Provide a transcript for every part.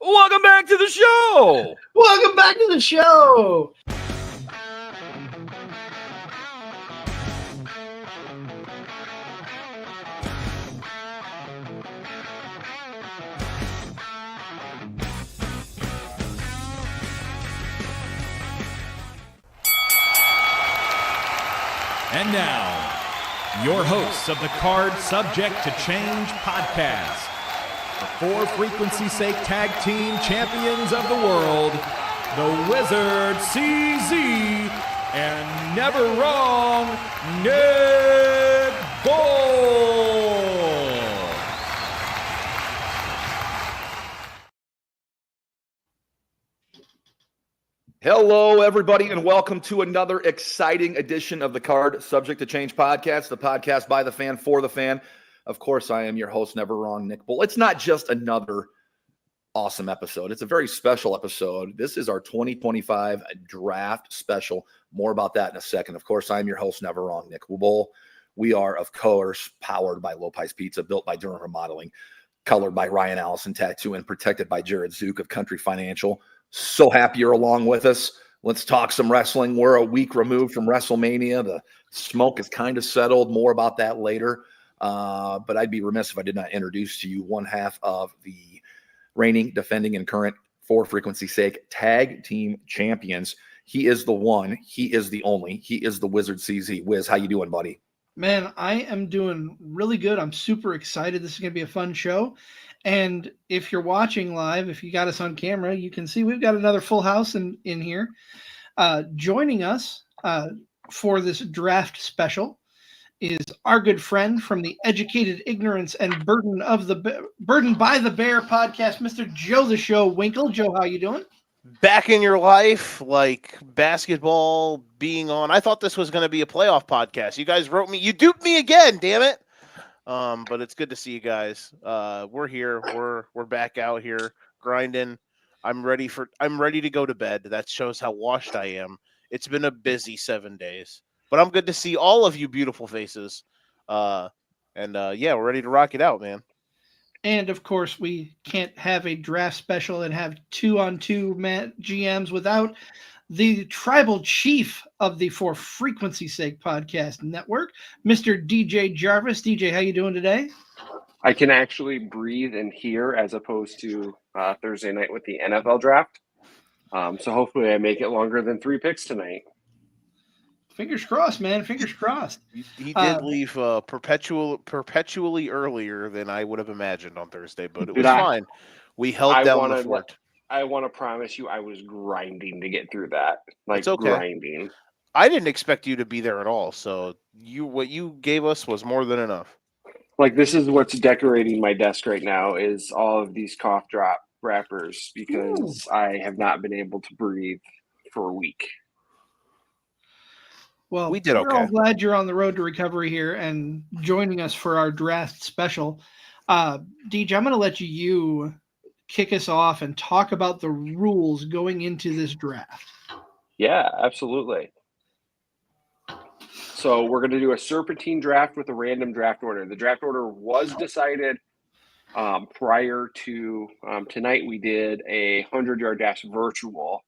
Welcome back to the show. Welcome back to the show. And now, your hosts of the Card Subject to Change podcast, the For Frequency's Sake Tag Team Champions of the World, the Wizard CZ, and Never Wrong Nick Bull. Hello, everybody, and welcome to another exciting edition of the Card Subject to Change podcast, the podcast by the fan, for the fan. Of course, I am your host, Never Wrong Nick Bull. It's not just another awesome episode. It's a very special episode. This is our 2025 draft special. More about that in a second. Of course, I'm your host, Never Wrong Nick Bull. We are, of course, powered by Lopez Pizza, built by Durham Remodeling, colored by Ryan Allison Tattoo, and protected by Jared Zook of Country Financial. So happy you're along with us. Let's talk some wrestling. We're a week removed from WrestleMania. The smoke is kind of settled. More about that later. But I'd be remiss if I did not introduce to you one half of the reigning, defending, and current For Frequency's Sake tag team champions. He is the one. He is the only. He is the Wizard CZ. Wiz, how you doing, buddy? Man, I am doing really good. I'm super excited. This is going to be a fun show. And if you're watching live, if you got us on camera, you can see we've got another full house in here. Joining us for this draft special is our good friend from the Educated Ignorance and Burden by the Bear podcast, Mr. Joe the Show WInkel. Joe, how you doing? Back in your life, like basketball being on. I thought this was going to be a playoff podcast. You guys wrote me. You duped me again, damn it. But it's good to see you guys. We're here. We're back out here grinding. I'm ready to go to bed. That shows how washed I am. It's been a busy 7 days, but I'm good to see all of you beautiful faces. Yeah, we're ready to rock it out, man. And of course, we can't have a draft special and have 2-on-2 GMs without the tribal chief of the For Frequency's Sake podcast network, Mr. DJ Jarvis. DJ, how you doing today? I can actually breathe and hear as opposed to Thursday night with the NFL draft. So hopefully I make it longer than 3 picks tonight. Fingers crossed, man. Fingers crossed. He did leave perpetually earlier than I would have imagined on Thursday, but it was fine. We held down the fort. I want to promise you I was grinding to get through that. Like, okay. Grinding. I didn't expect you to be there at all, so what you gave us was more than enough. Like, this is what's decorating my desk right now is all of these cough drop wrappers because I have not been able to breathe for a week. Well, we did okay. We're all glad you're on the road to recovery here and joining us for our draft special. DJ, I'm going to let you kick us off and talk about the rules going into this draft. Yeah, absolutely. So we're going to do a serpentine draft with a random draft order. The draft order was decided prior to tonight. We did a 100-yard dash virtual.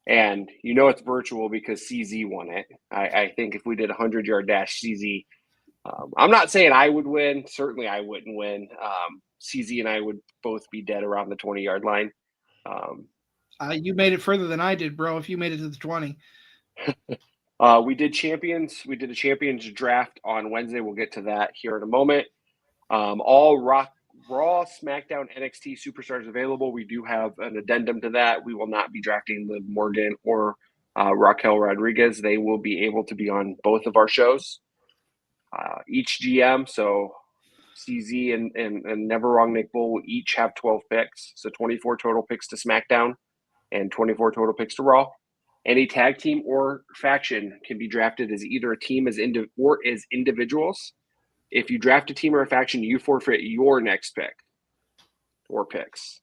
And you know it's virtual because CZ won it. I think if we did a 100-yard dash, CZ, I'm not saying I would win. Certainly I wouldn't win. CZ and I would both be dead around the 20-yard line. You made it further than I did, bro, if you made it to the 20. We did champions. We did a champions draft on Wednesday. We'll get to that here in a moment. All Raw, Smackdown, NXT superstars available. We do have an addendum to that. We will not be drafting Liv Morgan or Raquel Rodriguez. They will be able to be on both of our shows. Each GM, so CZ and Never Wrong Nick Bull will each have 12 picks. So 24 total picks to Smackdown and 24 total picks to Raw. Any tag team or faction can be drafted as either a team or as individuals. If you draft a team or a faction, you forfeit your next pick or picks.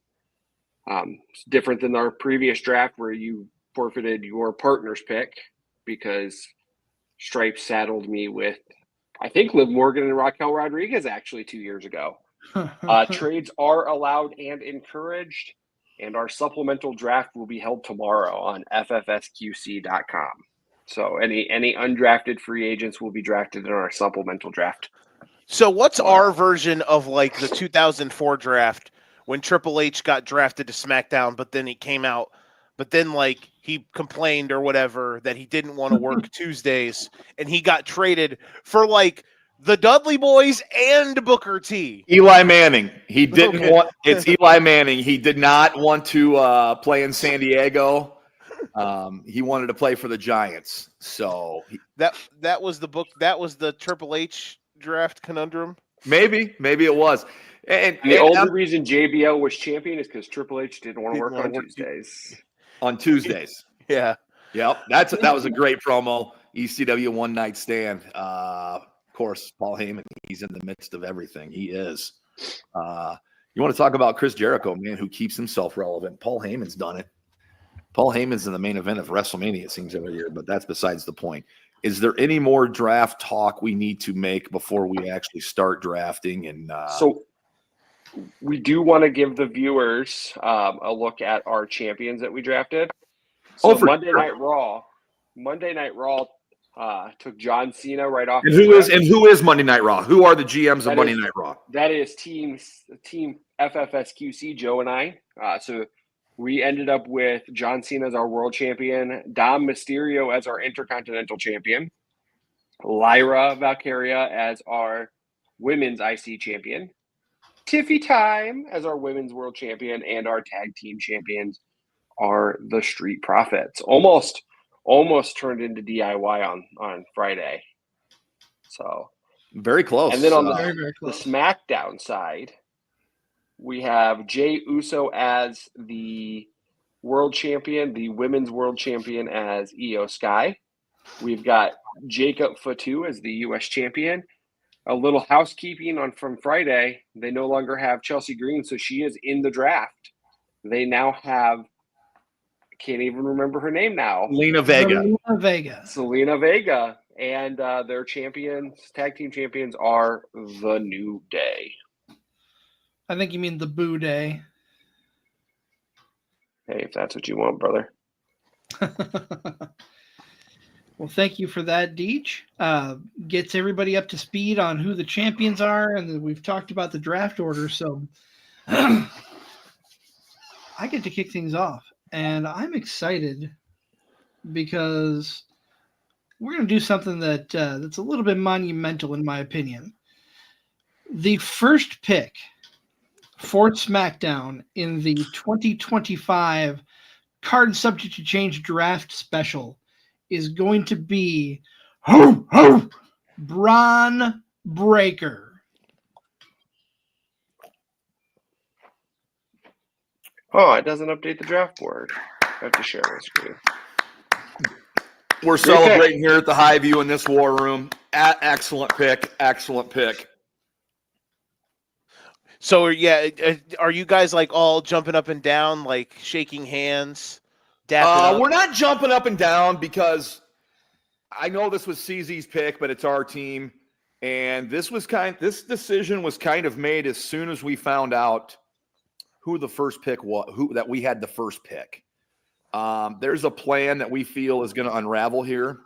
It's different than our previous draft where you forfeited your partner's pick because Stripe saddled me with, I think, Liv Morgan and Raquel Rodriguez actually 2 years ago. Trades are allowed and encouraged. and our supplemental draft will be held tomorrow on FFSQC.com. So any undrafted free agents will be drafted in our supplemental draft. So what's our version of like the 2004 draft when Triple H got drafted to SmackDown, but then he came out, but then like he complained or whatever that he didn't want to work Tuesdays, and he got traded for like the Dudley Boys and Booker T. Eli Manning. He didn't Okay. want. It's Eli Manning. He did not want to play in San Diego. He wanted to play for the Giants. So That was the book. That was the Triple H draft conundrum. maybe it was. And the only reason JBL was champion is because Triple H didn't want to work on Tuesdays. On Tuesdays. Yeah. Yep. That was a great promo. ECW one night stand. Of course, Paul Heyman, he's in the midst of everything. He is. You want to talk about Chris Jericho, man, who keeps himself relevant. Paul Heyman's done it. Paul Heyman's in the main event of WrestleMania, it seems, every year, but that's besides the point. Is there any more draft talk we need to make before we actually start drafting? And so we do want to give the viewers a look at our champions that we drafted. So Monday Night Raw took John Cena right off. And who is Monday Night Raw? Who are the GMs of Monday Night Raw? That is team FFSQC, Joe and I. So we ended up with John Cena as our world champion, Dom Mysterio as our intercontinental champion, Lyra Valkyria as our women's IC champion, Tiffy Time as our women's world champion, and our tag team champions are the Street Profits. Almost turned into DIY on Friday. So very close. And then on very the SmackDown side, we have Jey Uso as the world champion, the women's world champion as Io Sky. We've got Jacob Fatu as the U.S. champion. A little housekeeping from Friday. They no longer have Chelsea Green, so she is in the draft. They now have, can't even remember her name now. Selena Vega. And their champions, tag team champions, are the New Day. I think you mean the Boo Day. Hey, if that's what you want, brother. Well, thank you for that, Deech. Gets everybody up to speed on who the champions are, and we've talked about the draft order, so I get to kick things off. And I'm excited because we're going to do something that's a little bit monumental, in my opinion. The first pick for SmackDown in the 2025 Card Subject to Change Draft Special is going to be Braun Breaker. Oh, it doesn't update the draft board. I have to share my screen. We're celebrating here at the High View in this war room. Excellent pick. So yeah, are you guys like all jumping up and down, like shaking hands, dapping up? We're not jumping up and down because I know this was CZ's pick, but it's our team, and this decision was kind of made as soon as we found out who the first pick was, that we had the first pick. There's a plan that we feel is going to unravel here,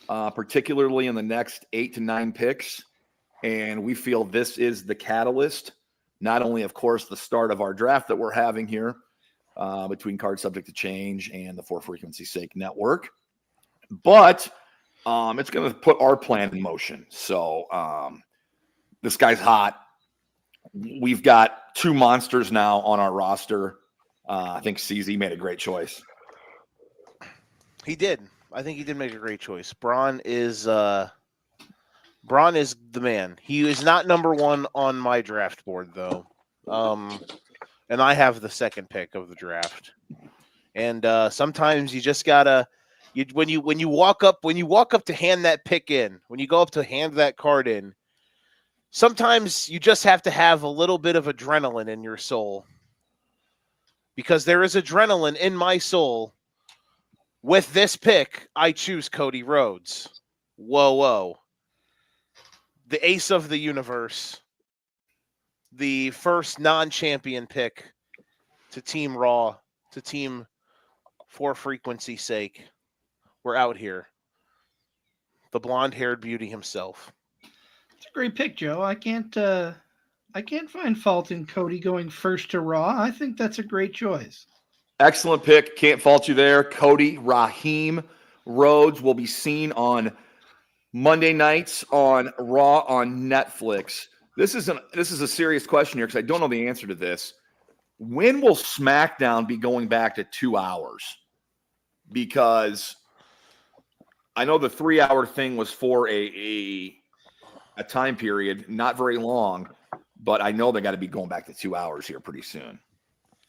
particularly in the next 8 to 9 picks, and we feel this is the catalyst. Not only, of course, the start of our draft that we're having here between Card Subject to Change and the For Frequency Sake Network, but it's going to put our plan in motion. So this guy's hot. We've got 2 monsters now on our roster. I think CZ made a great choice. He did. I think he did make a great choice. Braun is the man. He is not number 1 on my draft board though. And I have the second pick of the draft. And sometimes you just gotta when you walk up to hand that pick in, when you go up to hand that card in, sometimes you just have to have a little bit of adrenaline in your soul. Because there is adrenaline in my soul. With this pick, I choose Cody Rhodes. Whoa. The ace of the universe, the first non-champion pick to Team Raw, to Team For Frequency's Sake. We're out here. The blonde-haired beauty himself. It's a great pick, Joe. I can't find fault in Cody going first to Raw. I think that's a great choice. Excellent pick. Can't fault you there. Cody Raheem Rhodes will be seen on Monday nights on Raw on Netflix. This is a serious question here because I don't know the answer to this. When will SmackDown be going back to 2 hours? Because I know the 3-hour thing was for a time period, not very long, but I know they got to be going back to 2 hours here pretty soon.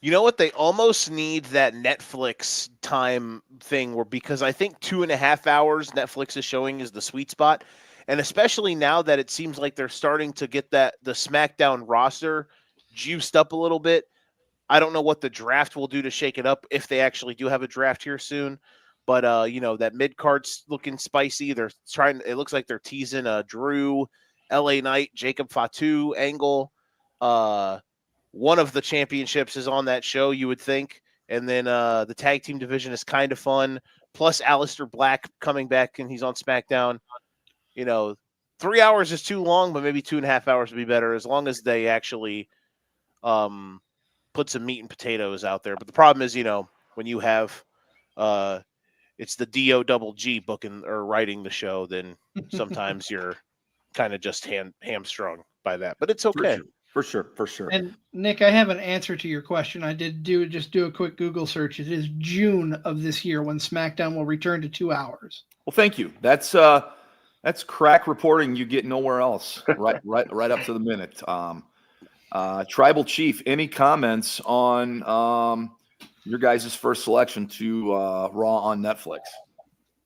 You know what? They almost need that Netflix time thing because I think 2.5 hours Netflix is showing is the sweet spot. And especially now that it seems like they're starting to get the SmackDown roster juiced up a little bit. I don't know what the draft will do to shake it up if they actually do have a draft here soon. But, that mid-card's looking spicy. It looks like they're teasing Drew, LA Knight, Jacob Fatu, Angle. One of the championships is on that show, you would think. And then the tag team division is kind of fun. Plus Aleister Black coming back, and he's on SmackDown. 3 hours is too long, but maybe 2.5 hours would be better as long as they actually put some meat and potatoes out there. But the problem is, when you have it's the DOGG booking or writing the show, then sometimes you're kind of just hamstrung by that. But it's okay. For sure. And Nick, I have an answer to your question. I did do a quick Google search. It is June of this year when SmackDown will return to 2 hours. Well, thank you. That's crack reporting you get nowhere else. Right up to the minute. Tribal Chief, any comments on your guys' first selection to Raw on Netflix?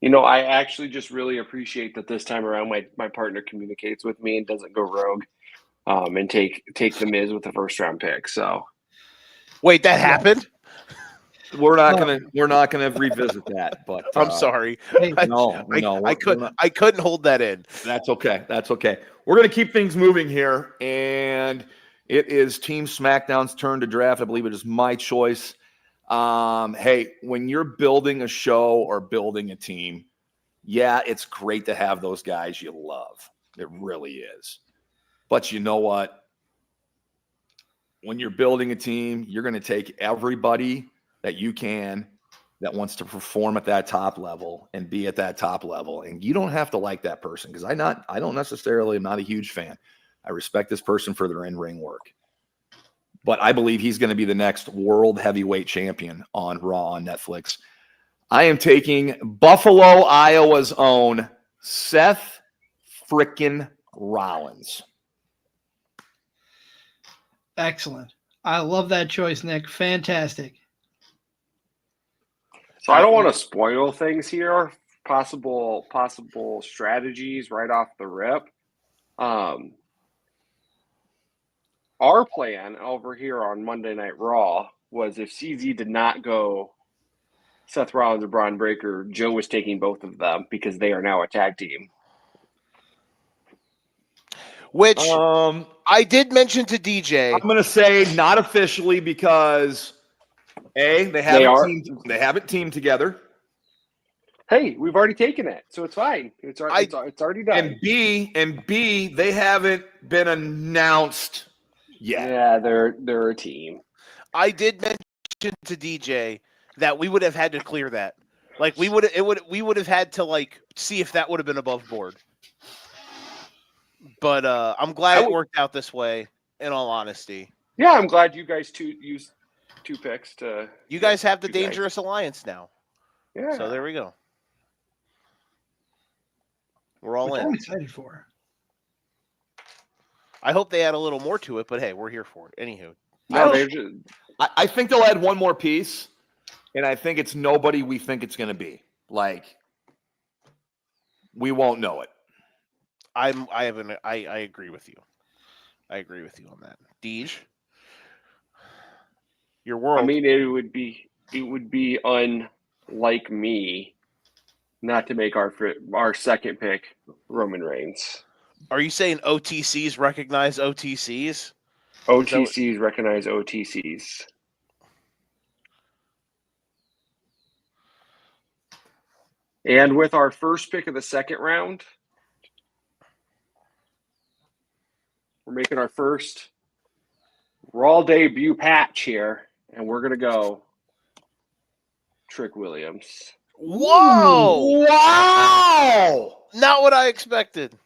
I actually just really appreciate that this time around my partner communicates with me and doesn't go rogue and take the Miz with the first round pick. So wait, that happened? We're not gonna revisit that, but I'm sorry. Hey, I couldn't hold that in. That's okay. We're gonna keep things moving here, and it is Team SmackDown's turn to draft. I believe it is my choice. Hey, when you're building a show or building a team, yeah, it's great to have those guys you love. It really is. But you know what? When you're building a team, you're going to take everybody that you can that wants to perform at that top level and be at that top level. And you don't have to like that person because I don't necessarily am not a huge fan. I respect this person for their in-ring work. But I believe he's going to be the next world heavyweight champion on Raw on Netflix. I am taking Buffalo, Iowa's own Seth frickin' Rollins. Excellent. I love that choice, Nick. Fantastic. So I don't want to spoil things here. Possible strategies right off the rip. Our plan over here on Monday Night Raw was if CZ did not go Seth Rollins or Braun Breaker, Joe was taking both of them because they are now a tag team. Which I did mention to DJ. I'm going to say not officially because they haven't teamed together. Hey, we've already taken it, so it's fine. It's already done. And B, they haven't been announced yet. Yeah, they're a team. I did mention to DJ that we would have had to clear that. Like we would have had to see if that would have been above board. But I'm glad it worked out this way, in all honesty. Yeah, I'm glad you guys used 2 picks to. You guys have the Dangerous Alliance now. Yeah. So there we go. We're all Which in. I'm excited for. I hope they add a little more to it, but hey, we're here for it. Anywho. I think they'll add one more piece, and I think it's nobody we think it's going to be. We won't know it. I agree with you. I agree with you on that. Deej, your world. I mean, it would be unlike me not to make our second pick Roman Reigns. Are you saying OTCs recognize OTCs? OTCs recognize OTCs. And with our first pick of the second round, we're making our first Raw debut patch here, and we're going to go Trick Williams. Whoa! Wow! Not what I expected.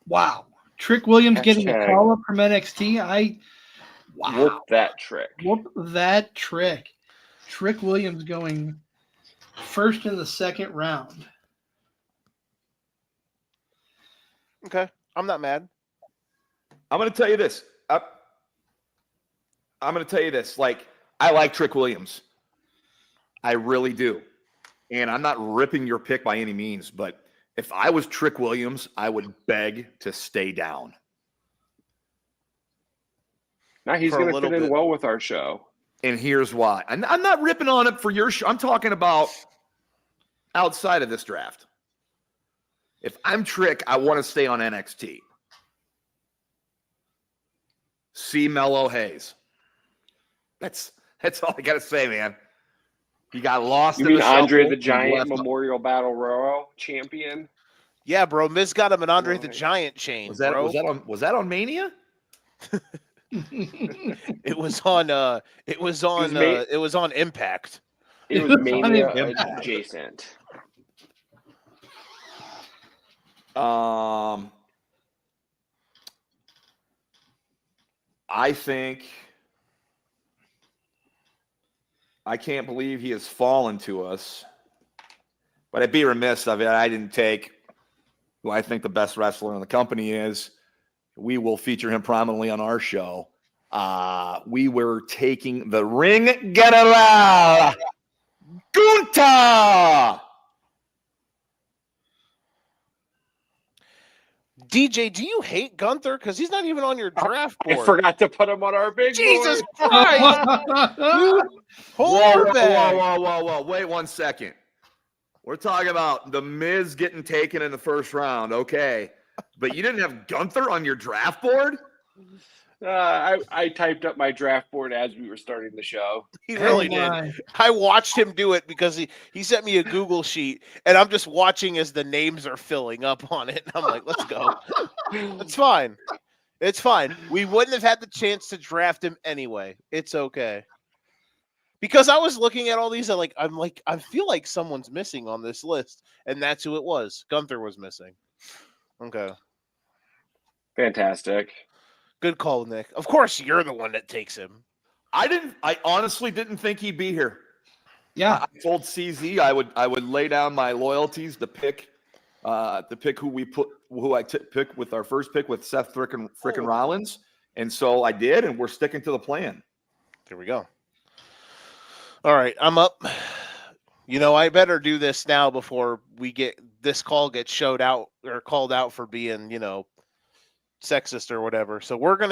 Wow. Trick Williams getting a Hashtag. call up from NXT. Whoop that trick. Whoop that trick. Trick Williams going first in the second round. Okay. I'm not mad. I'm going to tell you this. I'm going to tell you this. Like, I like Trick Williams. I really do. And I'm not ripping your pick by any means, but if I was Trick Williams, I would beg to stay down. Now he's For a going to little fit in bit. well with our show. And here's why. I'm not ripping on it for your show. I'm talking about outside of this draft. If I'm Trick, I want to stay on NXT. See Mello Hayes. That's all I got to say, man. He got lost. You in mean the Andre shuffle the and Giant left. Memorial Battle Royal champion? Yeah, bro. Miz got him an Andre the Right. Giant chain, Was that bro. was that on Mania? It was on it was on Impact. It was Mania Impact. adjacent. I think I can't believe he has fallen to us. But I'd be remiss if I didn't take who I think the best wrestler in the company is. We will feature him prominently on our show. We were taking the Ring General Gunther. DJ, do you hate Gunther? Because he's not even on your draft I board. forgot to put him on our big Jesus board. Christ! Hold your bag. Whoa. Wait 1 second. We're talking about The Miz getting taken in the first round. Okay. But you didn't have Gunther on your draft board? I typed up my draft board as we were starting the show. He really did. my. I watched him do it because he sent me a Google sheet, and I'm just watching as the names are filling up on it. And I'm like, let's go. It's fine. It's fine. We wouldn't have had the chance to draft him anyway. It's okay. Because I was looking at all these, I feel like someone's missing on this list, and that's who it was. Gunther was missing. Okay. Fantastic. Good call, Nick. Of course, you're the one that takes him. I honestly didn't think he'd be here. Yeah. I told CZ I would lay down my loyalties to pick who I pick with our first pick with Seth frickin' Rollins, and so I did, and we're sticking to the plan. Here we go. All right, I'm up. You know, I better do this now before this call gets showed out or called out for being, sexist or whatever. So we are going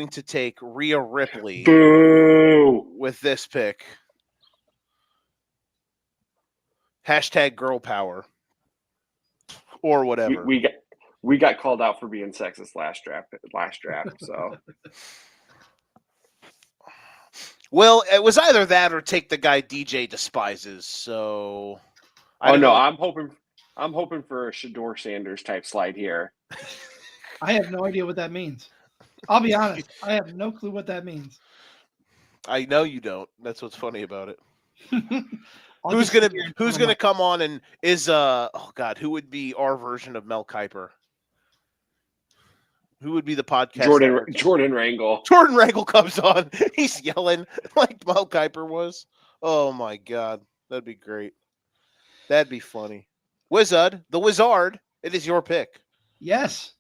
to take Rhea Ripley Boo! with this pick. Hashtag girl power or whatever. We got called out for being sexist last draft. So Well, it was either that or take the guy DJ despises. So I'm hoping for a Shador Sanders type slide here. I have no idea what that means. I'll be honest. I have no clue what that means. I know you don't. That's what's funny about it. I'll Who's just gonna sit here and Who's throw gonna my- come on and is who would be our version of Mel Kiper? Who would be the podcast? Jordan Rangel. Jordan Rangel comes on. He's yelling like Mel Kiper was. Oh my god, that'd be great. That'd be funny. Wizard, the Wizard. It is your pick. Yes.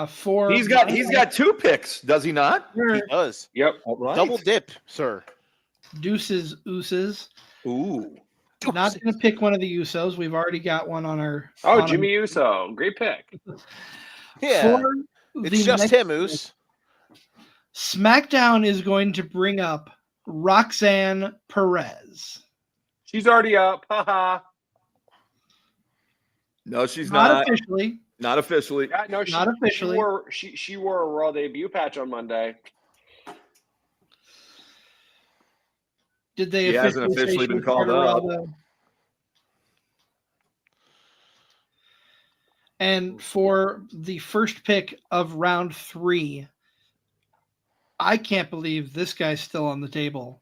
For He's got 2 picks, does he not? He does. Yep. All right. Double dip, sir. Deuces Ooses. Ooh. Not going to pick one of the Usos. We've already got one on our. Oh, on Jimmy Uso. Great pick. Yeah, For it's the just next him, Oos. Smackdown is going to bring up Roxanne Perez. She's already up. Haha. No, she's Not not. officially. Not officially. Yeah, no, Not officially. She wore a Raw debut patch on Monday. Did they He hasn't officially been called up. And for the first pick of round 3, I can't believe this guy's still on the table.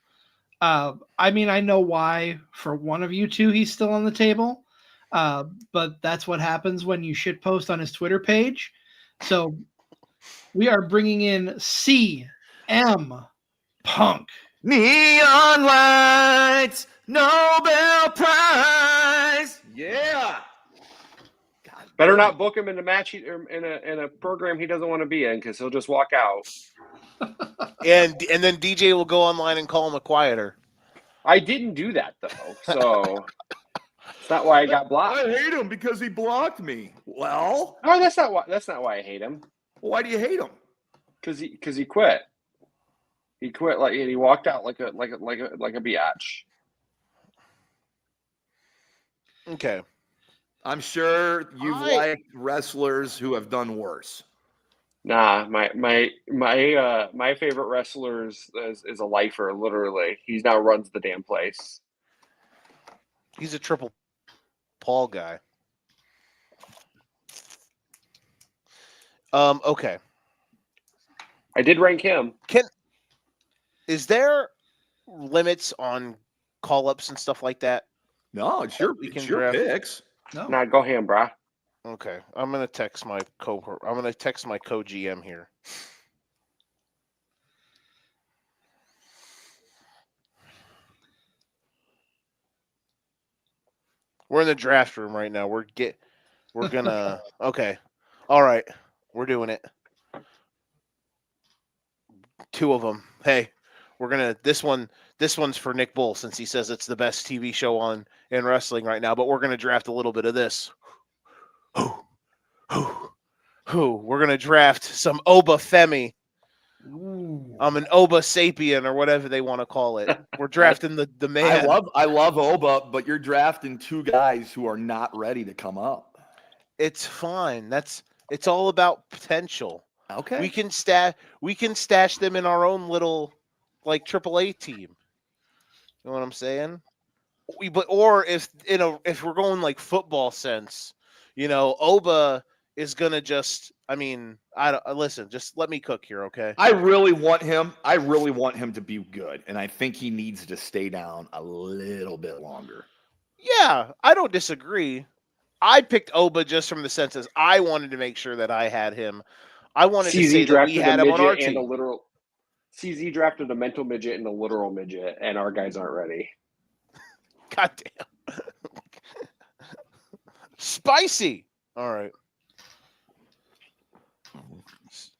I mean, I know why for one of you two he's still on the table, but that's what happens when you shitpost on his Twitter page. So we are bringing in CM Punk. Neon lights, Nobel Prize. Yeah. Better not book him in a match or in a program he doesn't want to be in, because he'll just walk out. And then DJ will go online and call him a quieter. I didn't do that though, so it's not why I got blocked. I hate him because he blocked me. Well, No, that's not why I hate him. why do you hate him? Because he quit. He quit he walked out like a biatch. Okay. I'm sure you've liked wrestlers who have done worse. Nah, my favorite wrestler is a lifer. Literally, he now runs the damn place. He's a triple Paul guy. Okay. I did rank him. Is there limits on call-ups and stuff like that? No, it's your picks. No. Nah, go ham, brah. Okay, I'm gonna text my co-GM here. We're in the draft room right now. We're gonna okay. All right, we're doing it. 2 of them. Hey, we're gonna this one's for Nick Bull, since he says it's the best TV show in wrestling right now. But we're gonna draft a little bit of this. We're gonna draft some Oba Femi. I'm an Oba Sapien, or whatever they want to call it. We're drafting the man. I love Oba, but you're drafting 2 guys who are not ready to come up. It's fine. It's all about potential. Okay. We can stash them in our own little AAA team. You know what I'm saying? Or if we're going like football sense, Oba is gonna just. I mean, listen. Just let me cook here, okay? I really want him to be good, and I think he needs to stay down a little bit longer. Yeah, I don't disagree. I picked Oba just from the sense as I wanted to make sure that I had him. I wanted to say that we had him on our team. CZ drafted a mental midget and a literal midget, and our guys aren't ready. God damn. Spicy. All right.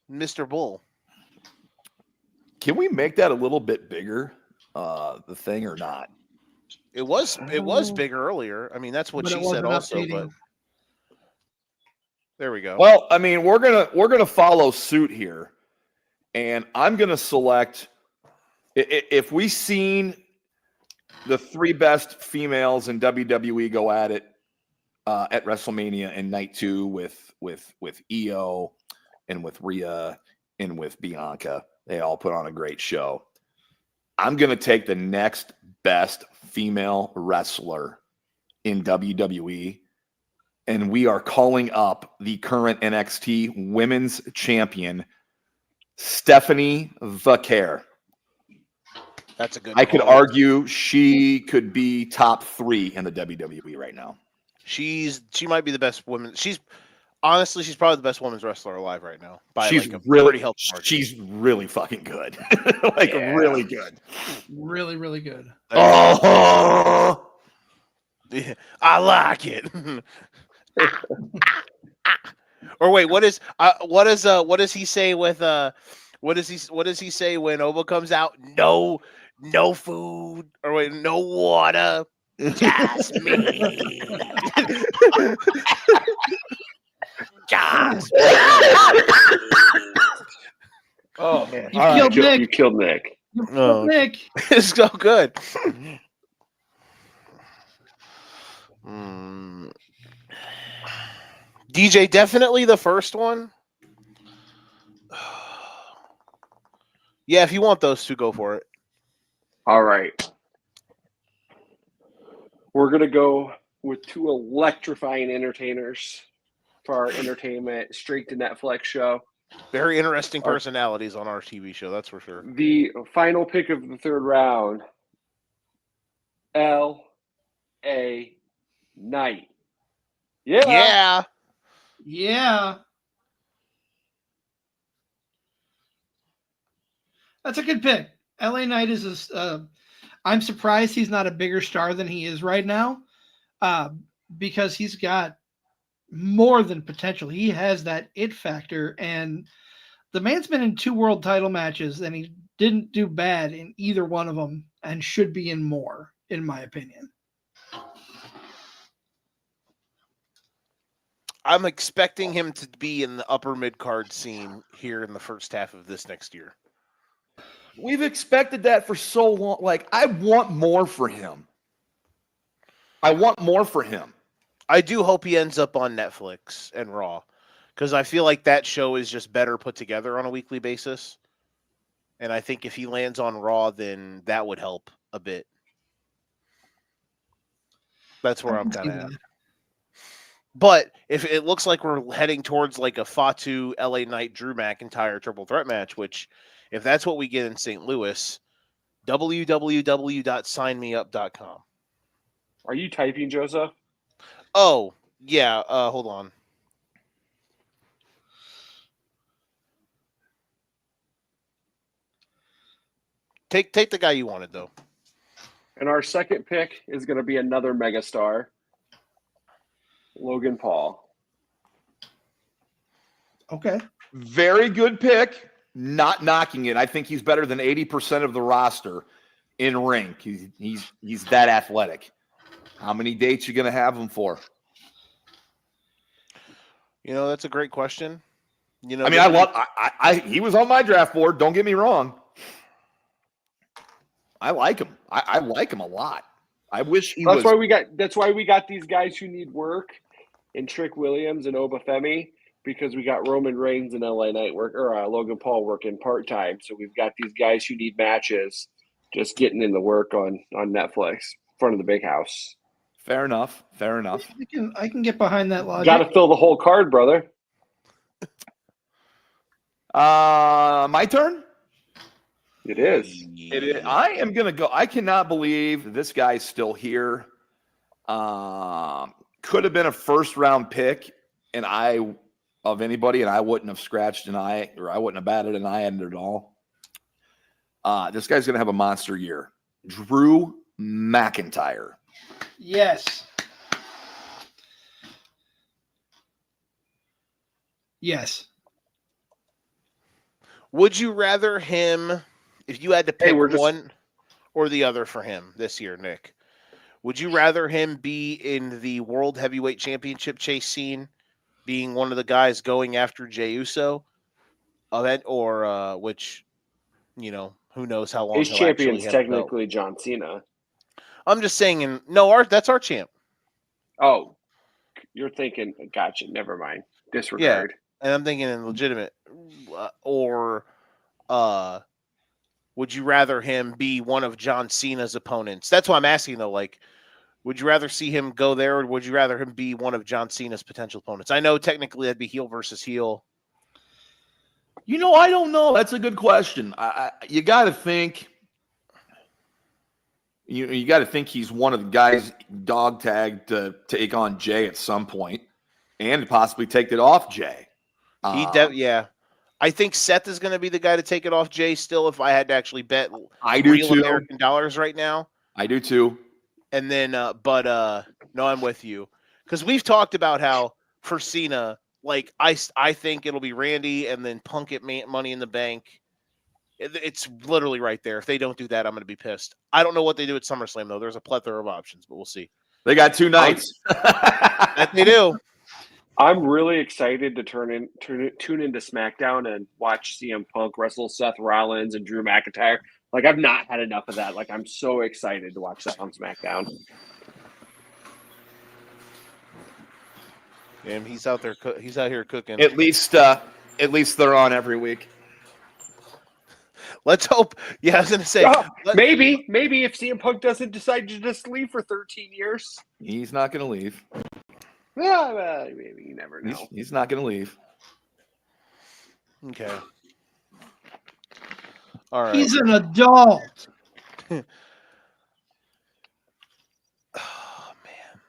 Mr. Bull. Can we make that a little bit bigger, the thing, or not? It was bigger earlier. I mean, that's what she said also, but there we go. Well, I mean, we're gonna follow suit here, and I'm gonna select if we seen the 3 best females in WWE go at it at WrestleMania in night 2 with Io and with Rhea and with Bianca. They all put on a great show. I'm gonna take the next best female wrestler in WWE, and we are calling up the current NXT Women's Champion, Stephanie Vaquer. That's a good I could argue she could be top 3 in the WWE right now. She might be the best woman. She's probably the best women's wrestler alive right now. She's really fucking good. Really good. Really, really good. Oh, I like it. Or wait, what does he say with what does he say when Oba comes out? No food, or wait, no water, just me. Just me. Oh man, You killed Nick. Nick. It's so good. DJ, definitely the first one. Yeah, if you want those 2, go for it. All right. We're going to go with two electrifying entertainers for our entertainment straight to Netflix show. Very interesting personalities on our TV show, that's for sure. The final pick of the third round, L.A. Knight. Yeah. Yeah. That's a good pick. LA Knight is I'm surprised he's not a bigger star than he is right now, because he's got more than potential. He has that it factor, and the man's been in 2 world title matches, and he didn't do bad in either one of them, and should be in more, in my opinion. I'm expecting him to be in the upper mid-card scene here in the first half of this next year. We've expected that for so long. Like, I want more for him. I do hope he ends up on Netflix and Raw, because I feel like that show is just better put together on a weekly basis. And I think if he lands on Raw, then that would help a bit. That's where I'm kind of at. But if it looks like we're heading towards like a Fatu, LA Knight, Drew McIntyre triple threat match, which if that's what we get in St. Louis, www.signmeup.com. Are you typing, Joseph? Oh, yeah. Hold on. Take the guy you wanted, though. And our second pick is going to be another megastar, Logan Paul. Okay. Very good pick. Not knocking it. I think he's better than 80% of the roster in ring. He's that athletic. How many dates you going to have him for? You know, that's a great question. You know, I mean, he was on my draft board. Don't get me wrong. I like him. I like him a lot. I wish he was. That's why we got these guys who need work in Trick Williams and Obafemi, because we got Roman Reigns and LA Knight Logan Paul working part-time. So we've got these guys who need matches just getting in the work on Netflix in front of the big house. Fair enough. I can get behind that logic. Got to fill the whole card, brother. My turn? It is. It is. I am going to go. I cannot believe this guy's still here. Could have been a first-round pick, of anybody, and I wouldn't have scratched an eye, or I wouldn't have batted an eye at it at all. This guy's going to have a monster year. Drew McIntyre. Yes. Would you rather him, if you had to pick one or the other for him this year, Nick, would you rather him be in the World Heavyweight Championship chase scene, being one of the guys going after Jey Uso, or which, you know, who knows how long his champion's technically John Cena. I'm just saying, that's our champ. Oh, you're thinking, gotcha, never mind. Disregard. Yeah, and I'm thinking in legitimate. Or would you rather him be one of John Cena's opponents? That's why I'm asking, though, like, would you rather see him go there, or would you rather him be one of John Cena's potential opponents? I know technically that'd be heel versus heel. You know, I don't know. That's a good question. You got to think. You got to think he's one of the guys dog tagged to take on Jay at some point, and possibly take it off Jay. Yeah. I think Seth is going to be the guy to take it off Jay still, if I had to actually bet real American dollars right now. I do too. And then, no, I'm with you. Because we've talked about how for Cena, like, I think it'll be Randy and then Punk at Money in the Bank. It's literally right there. If they don't do that, I'm going to be pissed. I don't know what they do at SummerSlam, though. There's a plethora of options, but we'll see. They got 2 nights. That they do. I'm really excited to tune into SmackDown and watch CM Punk wrestle Seth Rollins and Drew McIntyre. Like, I've not had enough of that. Like, I'm so excited to watch that on SmackDown. And he's out there. He's out here cooking. At least they're on every week. Let's hope. Yeah, I was going to say. Maybe if CM Punk doesn't decide to just leave for 13 years. He's not going to leave. Yeah, maybe you never know. He's not going to leave. Okay. All right. He's an adult. Oh man,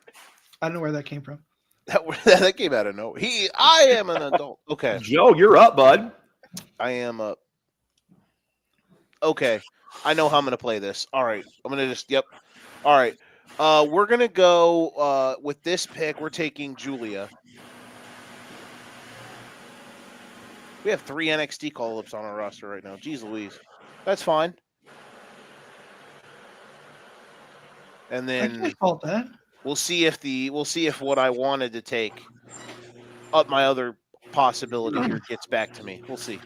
I don't know where that came from. that came out of nowhere. I am an adult. Okay, Joe, you're up, bud. I am up. Okay, I know how I'm gonna play this. All right, I'm gonna just. Yep. All right. We're gonna go with this pick. We're taking Julia. We have 3 NXT call-ups on our roster right now. Jeez Louise. That's fine. And I then can't fault that. we'll see if what I wanted to take up my other possibility here gets back to me. We'll see.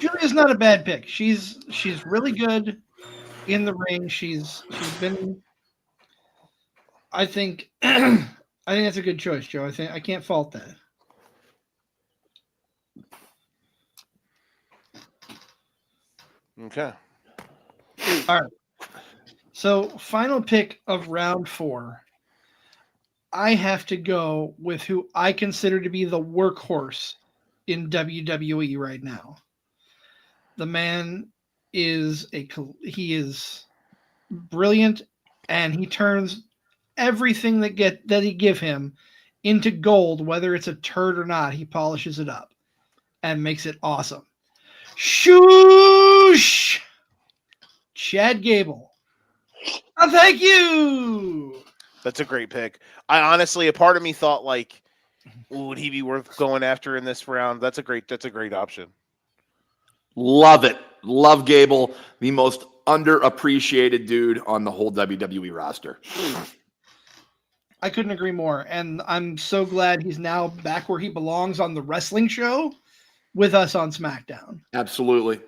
Julia's not a bad pick. She's really good in the ring. She's been. I think that's a good choice, Joe. I can't fault that. Okay. All right. So, final pick of round 4. I have to go with who I consider to be the workhorse in WWE right now. The man is brilliant, and he turns everything that he give him into gold, whether it's a turd or not. He polishes it up and makes it awesome. Shoosh! Chad Gable. Oh, thank you. That's a great pick. I honestly, a part of me thought like, would he be worth going after in this round? That's a great option. Love it. Love Gable, the most underappreciated dude on the whole WWE roster. I couldn't agree more. And I'm so glad he's now back where he belongs on the wrestling show with us on SmackDown. Absolutely.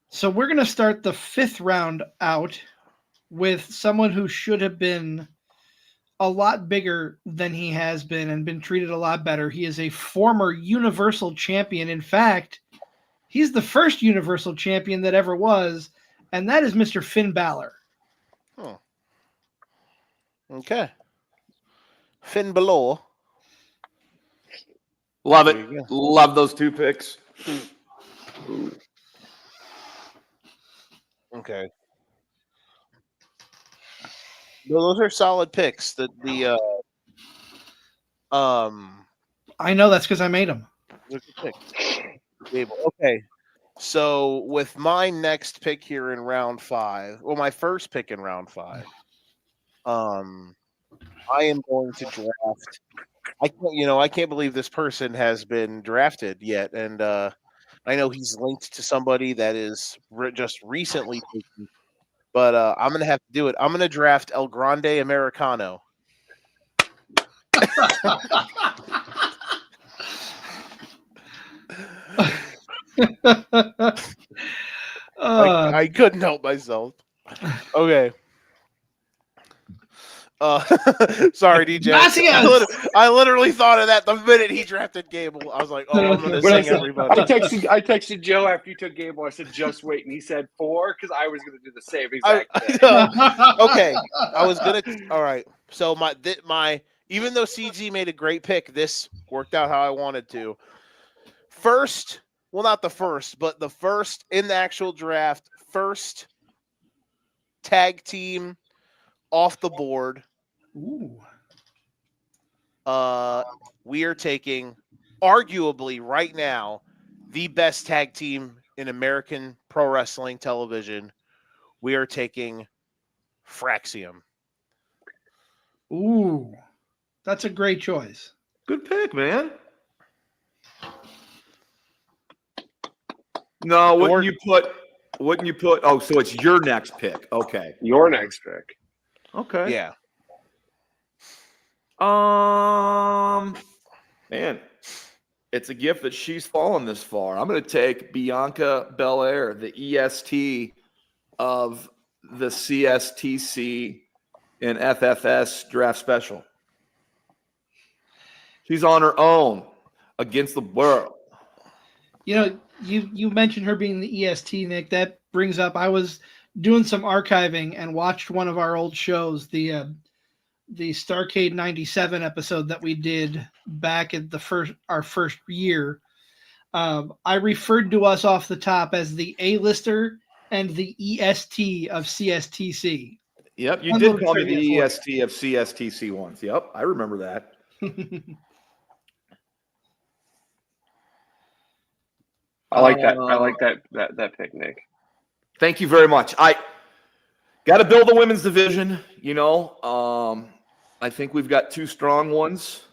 So we're going to start the 5th round out with someone who should have been a lot bigger than he has been and been treated a lot better. He is a former Universal Champion. In fact, he's the first Universal Champion that ever was, and that is Mr. Finn Balor. Oh. Okay. Finn Balor. Love it. Love those 2 picks. Okay. Those are solid picks. I know that's because I made them. Okay. So with my next pick here in round 5, well, my first pick in round 5, I am going to draft. I can't believe this person has been drafted yet, and I know he's linked to somebody that is just recently taken, but I'm going to have to do it. I'm going to draft El Grande Americano. I couldn't help myself. Okay. Sorry, DJ. I literally thought of that the minute he drafted Gable. I was like, "Oh, I'm going to sing everybody." I texted Joe after you took Gable. I said, "Just wait," and he said 4 because I was going to do the same exact thing. Okay, I was gonna. All right. So my even though CG made a great pick, this worked out how I wanted to. First, well, not the first, but the first in the actual draft, first tag team off the board. Ooh. We are taking arguably right now the best tag team in American pro wrestling television. We are taking Fraxium. Ooh. That's a great choice. Good pick, man. No, wouldn't you put oh, so it's your next pick. Okay. Your next pick. Okay. Yeah. Man, it's a gift that she's fallen this far. I'm going to take Bianca Belair, the EST of the CSTC and FFS draft special. She's on her own against the world. You know, you mentioned her being the EST, Nick. That brings up, I was doing some archiving and watched one of our old shows, the Starcade 97 episode that we did back at our first year. I referred to us off the top as the A-lister and the EST of CSTC. Yep, you One did little call me trivia the for EST of CSTC once. Yep, I remember that. I like that. I like that picnic. Thank you very much. I got to build a women's division. You know, I think we've got 2 strong ones,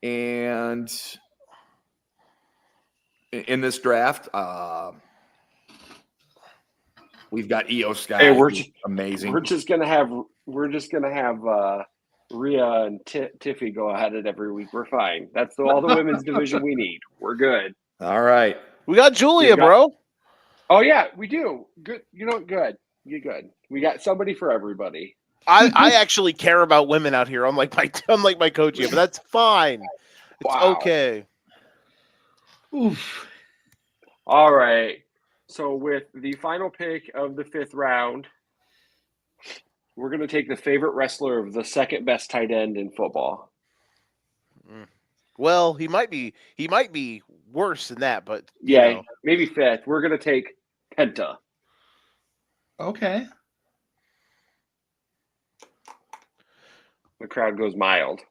and in this draft, we've got EOS guys. Hey, amazing. We're just gonna have Rhea and Tiffy go at it every week. We're fine. That's all the women's division we need. We're good. All right. We got Julia, bro. Oh yeah, we do. Good. You know, good. You're good. We got somebody for everybody. I actually care about women out here. Unlike my coach here, but that's fine. It's okay. Oof. All right. So with the final pick of the 5th round, we're going to take the favorite wrestler of the second best tight end in football. Well, he might be worse than that, but yeah, maybe 5th. We're going to take Penta. Okay. The crowd goes mild.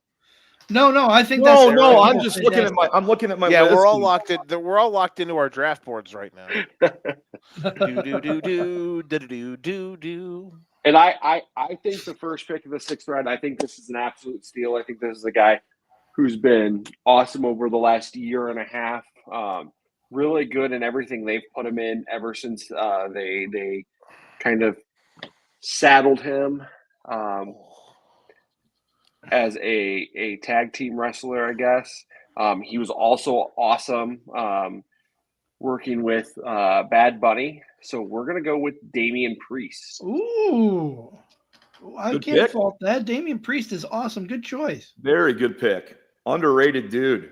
No, I think No, that's I'm just looking at my. I'm looking at my. Yeah, list. we're all locked in. We're all locked into our draft boards right now. do. And I think the first pick of the 6th round, I think this is an absolute steal. I think this is a guy who's been awesome over the last year and a half. Really good in everything they've put him in ever since they kind of saddled him as a tag team wrestler, I guess. He was also awesome working with Bad Bunny. So we're going to go with Damian Priest. Ooh. I Good can't pick. fault that. Damian Priest is awesome. Good choice. Very good pick. Underrated dude.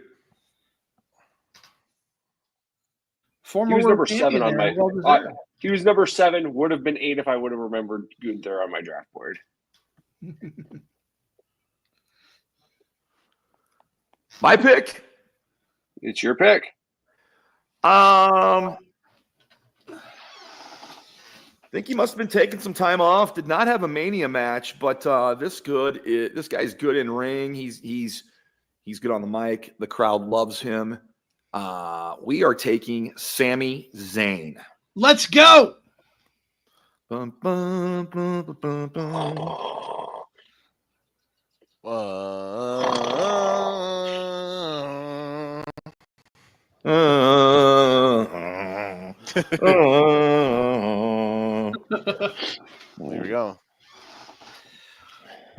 Former He was world number 7 champion on there. my. Well deserved. He was number 7. Would have been 8 if I would have remembered Gunther on my draft board. My pick. It's your pick. I think he must have been taking some time off. Did not have a Mania match, but this guy's good in ring. He's good on the mic. The crowd loves him. We are taking Sami Zayn. Let's go. Bum, bum, bum, bum, bum, bum. There we go.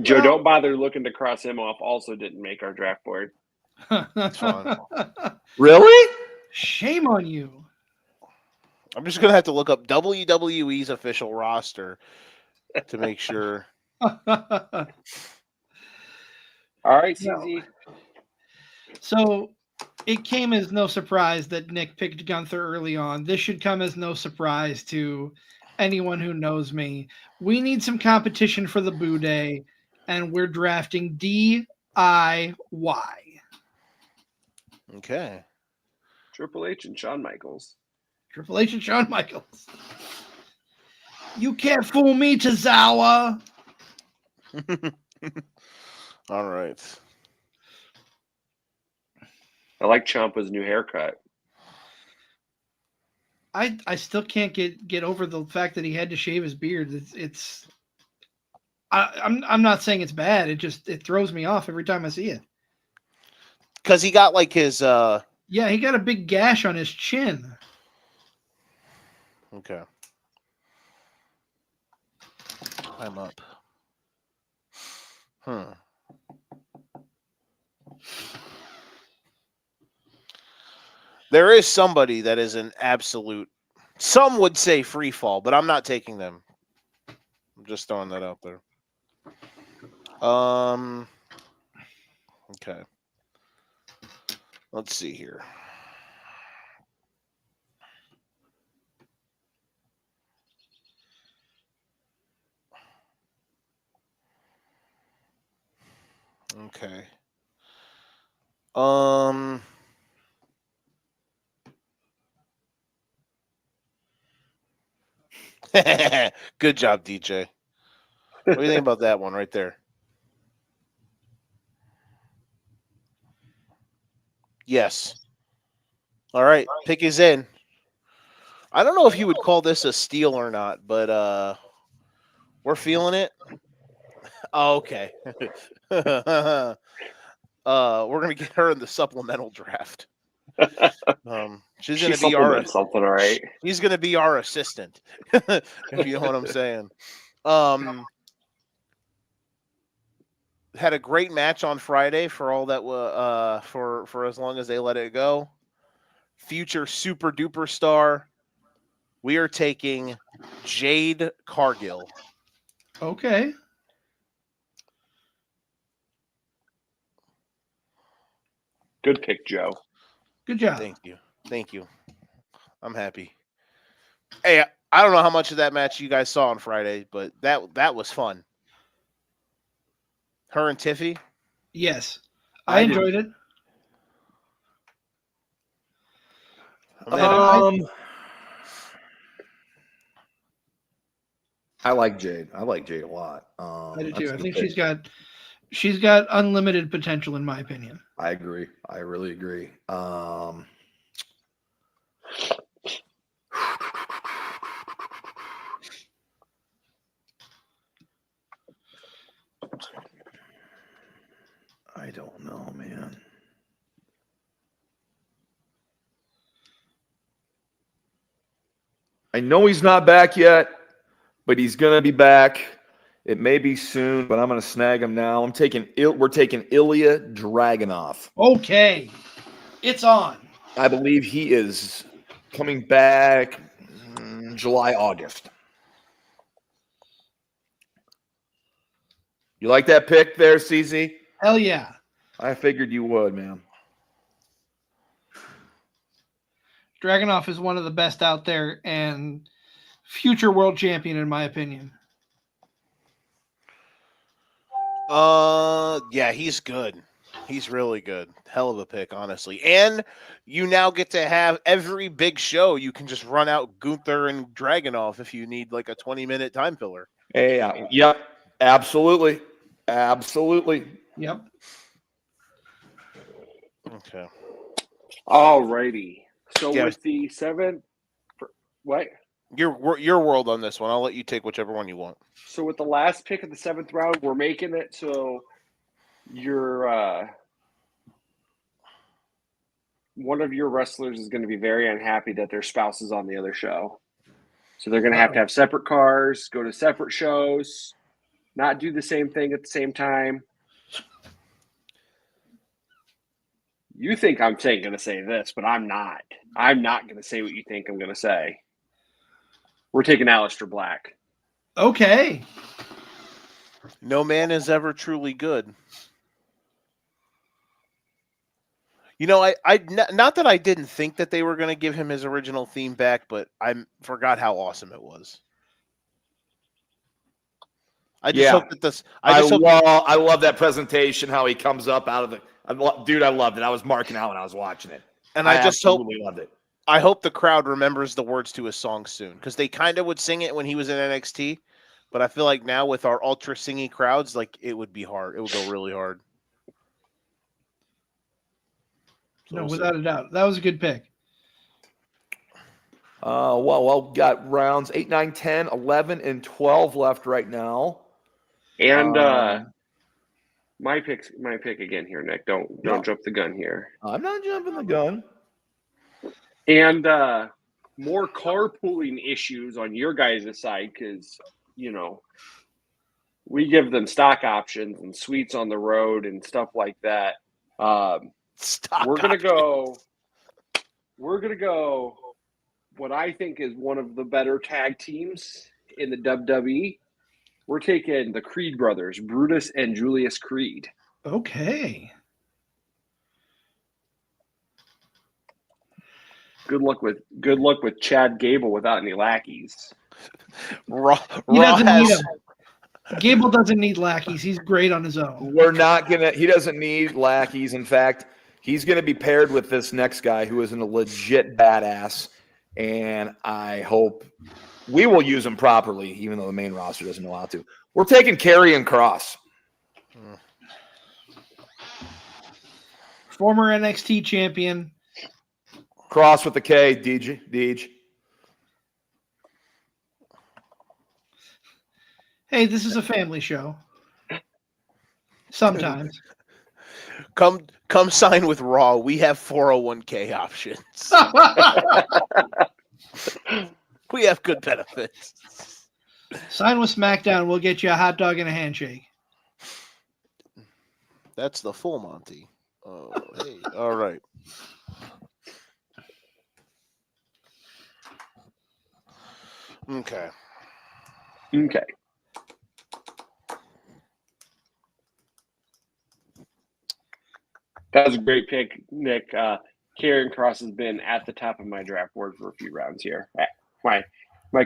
Joe, don't bother looking to cross him off. Also didn't make our draft board. That's fine. Really? Shame on you. I'm just gonna have to look up WWE's official roster to make sure. All right, CZ. So it came as no surprise that Nick picked Gunther early on. This should come as no surprise to anyone who knows me. We need some competition for the Boo Day, and we're drafting DIY. Okay. Triple H and Shawn Michaels. Triple H and Shawn Michaels. You can't fool me, Tozawa. All right. I like Ciampa's new haircut. I still can't get over the fact that he had to shave his beard. I'm not saying it's bad. It throws me off every time I see it. Because he got like his Yeah, he got a big gash on his chin. Okay. I'm up. There is somebody that is an absolute, some would say free fall, but I'm not taking them. I'm just throwing that out there. Okay. Let's see here. Okay. Good job, DJ. What do you think about that one right there? Yes. All right, pick is in. I don't know if you would call this a steal or not, but we're feeling it. Oh, okay. We're gonna get her in the supplemental draft. She's gonna be our something, all right. She's gonna be our assistant, if you know what I'm saying. Had a great match on Friday for all that for as long as they let it go. Future super duper star. We are taking Jade Cargill. Okay. Good pick, Joe. Good job. Thank you. I'm happy. Hey, I don't know how much of that match you guys saw on Friday, but that was fun. Her and Tiffy. Yes, I enjoyed it. I like Jade. I like Jade a lot. I do too. I think she's got unlimited potential, in my opinion. I agree. I really agree. I don't know, man. I know he's not back yet, but he's gonna be back. It may be soon, but I'm gonna snag him now. We're taking Ilya Dragunov. Okay, it's on. I believe he is coming back July, August. You like that pick there, CZ? Hell yeah. I figured you would, man. Dragunov is one of the best out there and future world champion, in my opinion. Yeah, he's good. He's really good. Hell of a pick, honestly. And you now get to have every big show. You can just run out Gunther and Dragunov if you need like a 20-minute time filler. Hey, yep, absolutely. Yep. Okay. All righty. So Yeah. with the seventh, what? Your world on this one. I'll let you take whichever one you want. So with the last pick of the 7th round, we're making it so your one of your wrestlers is going to be very unhappy that their spouse is on the other show. So they're going to have separate cars, go to separate shows, not do the same thing at the same time. You think I'm going to say this, but I'm not. I'm not going to say what you think I'm going to say. We're taking Aleister Black. Okay. No man is ever truly good. You know, I not that I didn't think that they were going to give him his original theme back, but I forgot how awesome it was. I just hope that this. I love that presentation. How he comes up out of the. Dude, I loved it. I was marking out when I was watching it, and I just loved it. I hope the crowd remembers the words to his song soon, because they kind of would sing it when he was in NXT, but I feel like now with our ultra singy crowds, like it would be hard. It would go really hard. So no, without a doubt, that was a good pick. Well, got rounds 8, 9, 10, 11, and 12 left right now. And my pick again here, Nick. Don't jump the gun here. I'm not jumping the gun. And more carpooling issues on your guys' side, because we give them stock options and suites on the road and stuff like that. We're gonna go what I think is one of the better tag teams in the WWE. We're taking the Creed brothers, Brutus and Julius Creed. Okay. Good luck with Chad Gable without any lackeys. Raw Gable doesn't need lackeys. He's great on his own. He doesn't need lackeys. In fact, he's gonna be paired with this next guy who is a legit badass. And I hope we will use him properly, even though the main roster doesn't know how to. We're taking Karrion Kross. Former NXT champion. Cross with the K, Deej. Hey, this is a family show. Sometimes. Come sign with Raw. We have 401k options. We have good benefits. Sign with Smackdown. We'll get you a hot dog and a handshake. That's the full Monty. Oh, hey. All right. Okay. That was a great pick, Nick. Karrion Kross has been at the top of my draft board for a few rounds here. My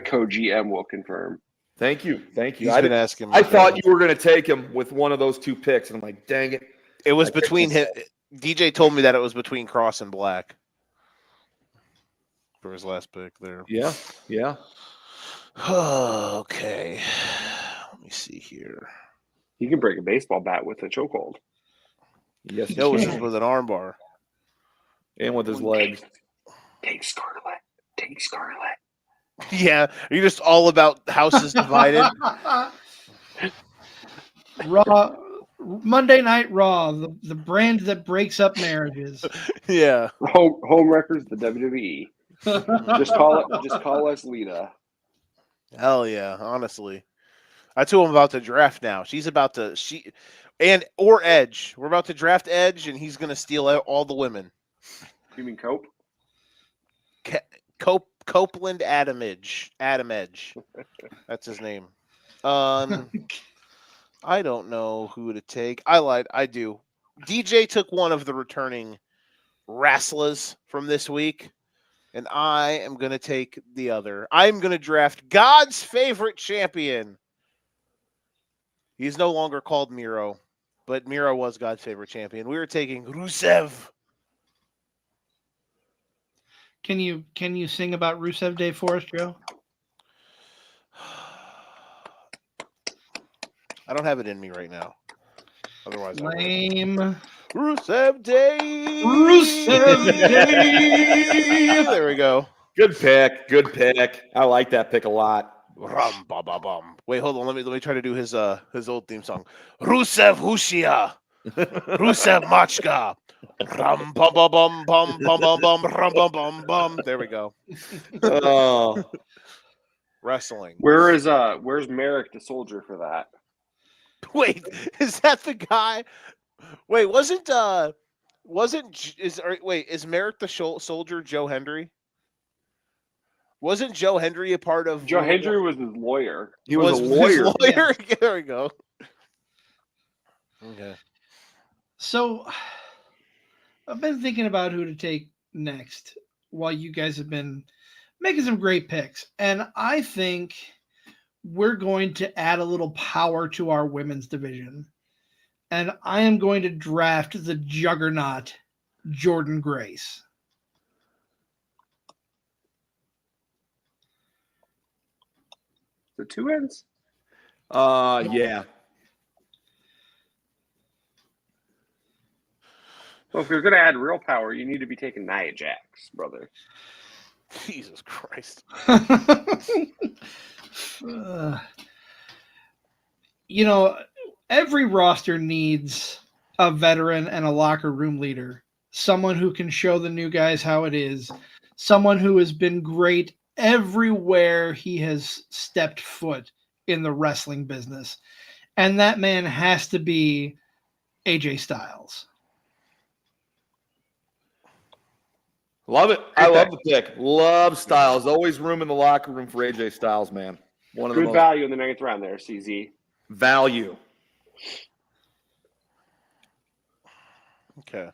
co-GM will confirm. Thank you. He's been asking me. I thought you were going to take him with one of those two picks, and I'm like, dang it. It was between him. DJ told me that it was between Cross and Black for his last pick there. Yeah. Okay. Let me see here. He can break a baseball bat with a chokehold. Yes, That was just with an armbar. And with his legs. Take Scarlet. Yeah. Are you just all about houses divided? Raw. Monday Night Raw, the brand that breaks up marriages. Yeah. Home records, the WWE. Just call us Lita. Hell yeah, honestly. That's who I'm about to draft now. Or Edge. We're about to draft Edge, and he's going to steal all the women. You mean Cope? Copeland Adam Edge. That's his name. I don't know who to take. I lied. I do. DJ took one of the returning wrestlers from this week, and I am going to take the other. I'm going to draft God's favorite champion. He's no longer called Miro, but Miro was God's favorite champion. We were taking Rusev. Can you sing about Rusev Day for us, Joe? I don't have it in me right now. Otherwise, Lame. Rusev Day. There we go. Good pick. I like that pick a lot. Rum ba ba bum. Wait, hold on. Let me try to do his old theme song. Rusev Hushia. Rusev Machka. Rum ba ba bum bum bum bum bum rum bum bum bum. There we go. Oh. Wrestling. Where's Merrick the soldier for that? Wait, is that the guy? Wait, is Merrick the soldier Joe Hendry? Wasn't Joe Hendry a part of? Joe Hendry was his lawyer. He was a his lawyer. lawyer? Yeah. There we go. Okay. So I've been thinking about who to take next while you guys have been making some great picks. And I think we're going to add a little power to our women's division. And I am going to draft the juggernaut, Jordan Grace. The two ends? Yeah. Well, if you're going to add real power, you need to be taking Nia Jax, brother. Jesus Christ. Every roster needs a veteran and a locker room leader, someone who can show the new guys how it is, someone who has been great everywhere he has stepped foot in the wrestling business. And that man has to be AJ Styles. Love it. I love the pick. Love Styles. Always room in the locker room for AJ Styles, man. One of the Good most value in the 9th round there, CZ. value. Okay.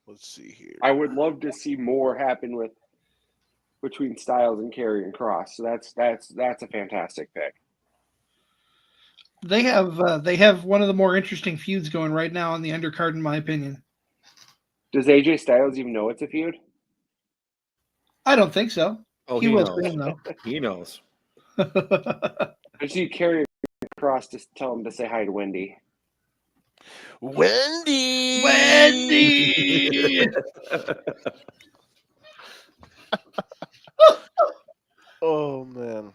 Let's see here. I would love to see more happen with between Styles and Karrion Kross. So that's a fantastic pick. They have one of the more interesting feuds going right now on the undercard, in my opinion. Does AJ Styles even know it's a feud? I don't think so. Oh, he he will knows. soon, though. He knows. I just need Karrion Kross to tell him to say hi to Wendy. Wendy. Wendy. Oh man.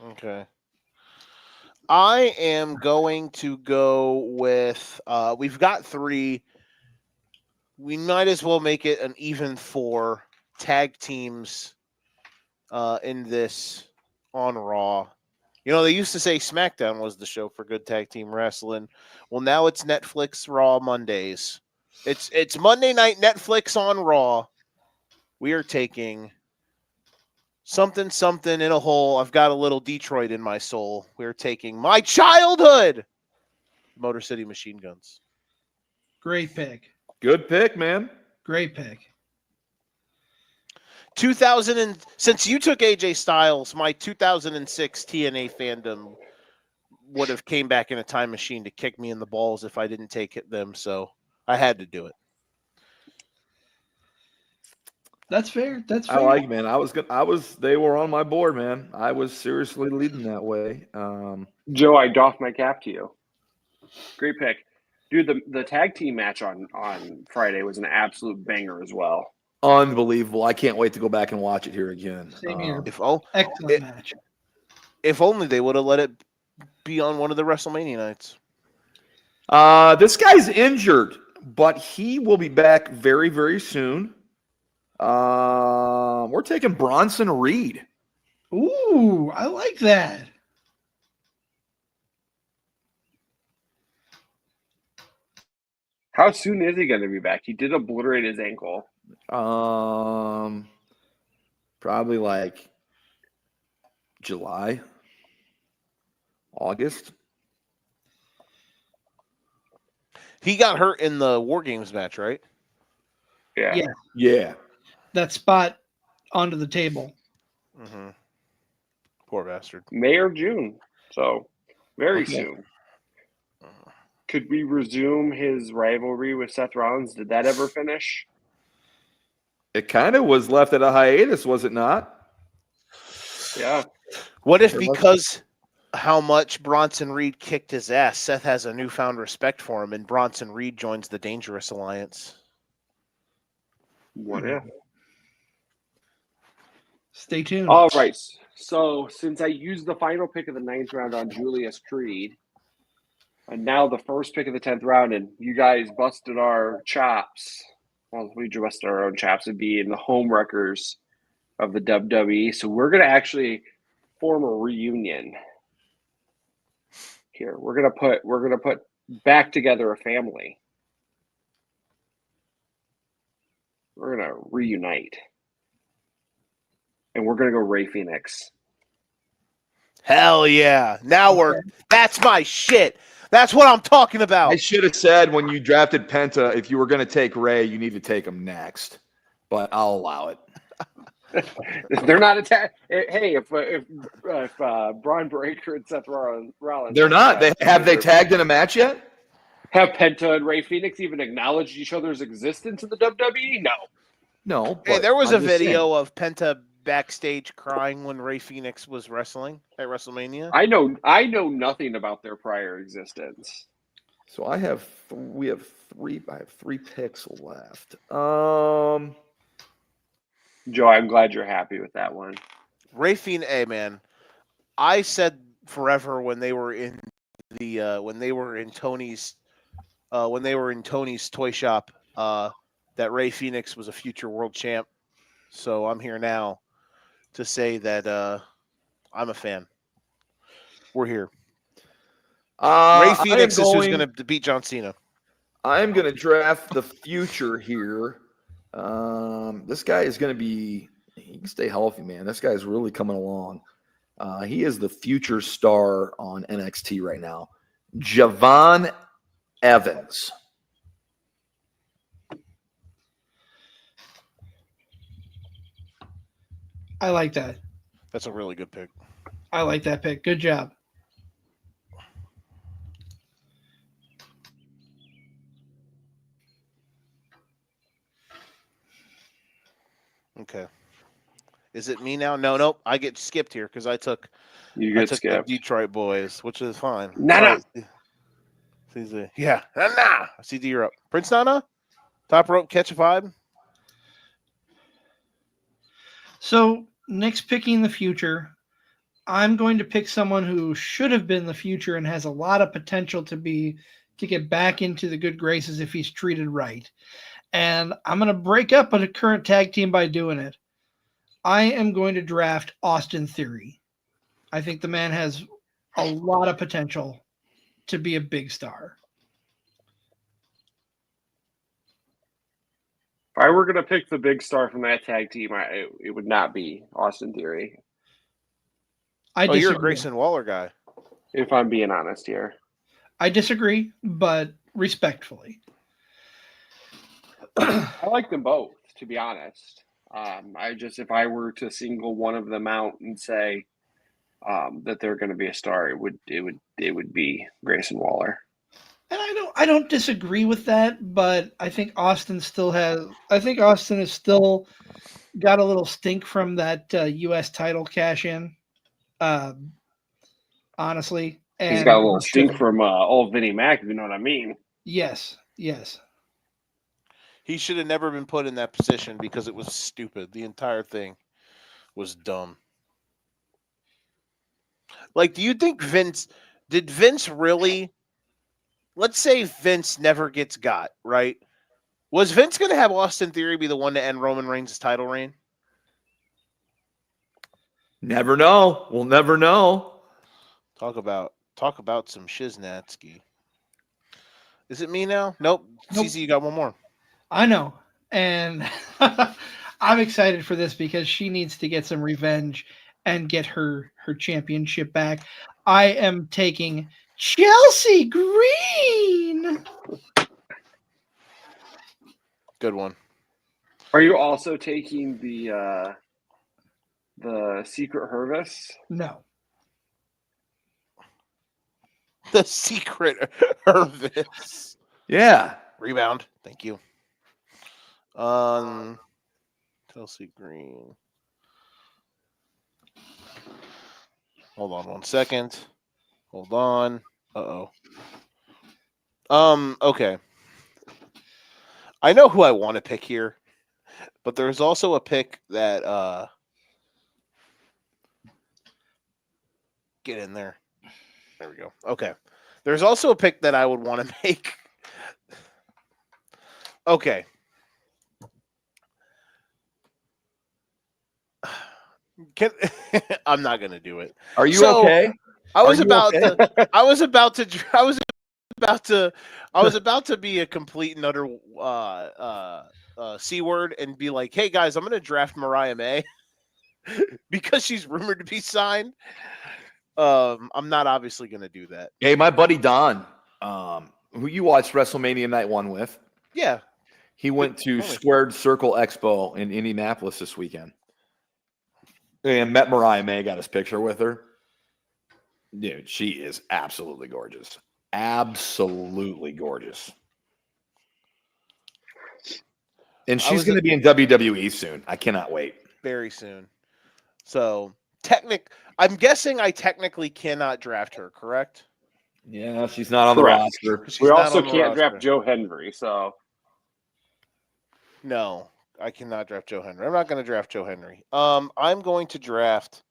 Okay. I am going to go with we've got 3. We might as well make it an even 4 tag teams in this on Raw. You know, they used to say SmackDown was the show for good tag team wrestling. Well, now it's Netflix Raw Mondays. It's Monday night Netflix on Raw. We are taking something in a hole. I've got a little Detroit in my soul. We're taking my childhood, Motor City Machine Guns. Great pick. Good pick, man. Great pick. 2000 since you took AJ Styles, my 2006 TNA fandom would have came back in a time machine to kick me in the balls if I didn't take them. So I had to do it. That's fair. That's fair. I like, man. They were on my board, man. I was seriously leading that way. Joe, I doff my cap to you. Great pick. Dude, the tag team match on Friday was an absolute banger as well. Unbelievable. I can't wait to go back and watch it here again. Same here. Excellent match. If only they would have let it be on one of the WrestleMania nights. This guy's injured, but he will be back very, very soon. We're taking Bronson Reed. Ooh, I like that. How soon is he going to be back? He did obliterate his ankle. Probably like July, August. He got hurt in the War Games match, right? Yeah. Yeah. That spot onto the table. Mm-hmm. Poor bastard. May or June. So very soon. Could we resume his rivalry with Seth Rollins? Did that ever finish? It kind of was left at a hiatus, was it not? Yeah. What if because how much Bronson Reed kicked his ass, Seth has a newfound respect for him and Bronson Reed joins the Dangerous Alliance? What if? Stay tuned. All right. So since I used the final pick of the 9th round on Julius Creed, and now the first pick of the 10th round, and you guys busted our chops. Well, we busted our own chops to be in the home wreckers of the WWE. So we're going to actually form a reunion here. We're going to put back together a family. We're going to reunite. And we're going to go Ray Phoenix. Hell yeah. Now that's my shit. That's what I'm talking about. I should have said when you drafted Penta, if you were going to take Ray, you need to take him next. But I'll allow it. They're not attacked. Hey, if Braun Breaker and Seth Rollins, they're not. Have they tagged in a match yet? Have Penta and Ray Phoenix even acknowledged each other's existence in the WWE? No. Hey, there was a video of Penta backstage crying when Ray Phoenix was wrestling at WrestleMania. I know nothing about their prior existence. So I have three picks left. Joe, I'm glad you're happy with that one. Ray Phoenix, hey man, I said forever when they were in Tony's toy shop that Ray Phoenix was a future world champ. So I'm here now to say that I'm a fan. We're here. Ray Phoenix is who's going to beat John Cena. I'm going to draft the future here. This guy is going to be – he can stay healthy, man. This guy's really coming along. He is the future star on NXT right now. Javon Evans. I like that. That's a really good pick. I like that pick. Good job. Okay. Is it me now? No, nope. I get skipped here because I took the skipped. Detroit boys, which is fine. Nana. Yeah. Nana. CD, you're up. Prince Nana? Top rope, catch a vibe? So Nick's picking the future. I'm going to pick someone who should have been the future and has a lot of potential to get back into the good graces if he's treated right. And I'm going to break up a current tag team by doing it. I am going to draft Austin Theory. I think the man has a lot of potential to be a big star. If I were going to pick the big star from that tag team, it would not be Austin Theory. You're a Grayson Waller guy. If I'm being honest here. I disagree, but respectfully. I like them both, to be honest. If I were to single one of them out and say that they're going to be a star, it would be Grayson Waller. And I don't disagree with that, but I think Austin has still got a little stink from that U.S. title cash in. Honestly, and he's got a little stink from old Vinnie Mac, if you know what I mean. Yes. He should have never been put in that position because it was stupid. The entire thing was dumb. Like, do you think did Vince really, let's say Vince never gets got, right? Was Vince going to have Austin Theory be the one to end Roman Reigns' title reign? Never know. We'll never know. Talk about some shiznatsky. Is it me now? Nope. CC, you got one more. I know. And I'm excited for this because she needs to get some revenge and get her championship back. I am taking Chelsea Green. Good one. Are you also taking the Secret Hervis? No. The Secret Hervis. Yeah. Rebound. Thank you. Chelsea Green. Hold on 1 second. Hold on. Okay. I know who I want to pick here, but there's also a pick that get in there. There we go. Okay. There's also a pick that I would want to make. Okay. I'm not going to do it. Are you okay? I was about to be a complete and utter C word and be like, "Hey guys, I'm going to draft Mariah May because she's rumored to be signed." I'm not obviously going to do that. Hey, my buddy Don, who you watched WrestleMania Night 1 with. Yeah. He went to Squared Circle Expo in Indianapolis this weekend. And met Mariah May, got his picture with her. Dude, she is absolutely gorgeous. Absolutely gorgeous. And she's going to be in WWE soon. I cannot wait. Very soon. So, I'm guessing I technically cannot draft her, correct? Yeah, she's not on the roster. We also can't draft Joe Hendry, so. No, I cannot draft Joe Hendry. I'm not going to draft Joe Hendry. I'm going to draft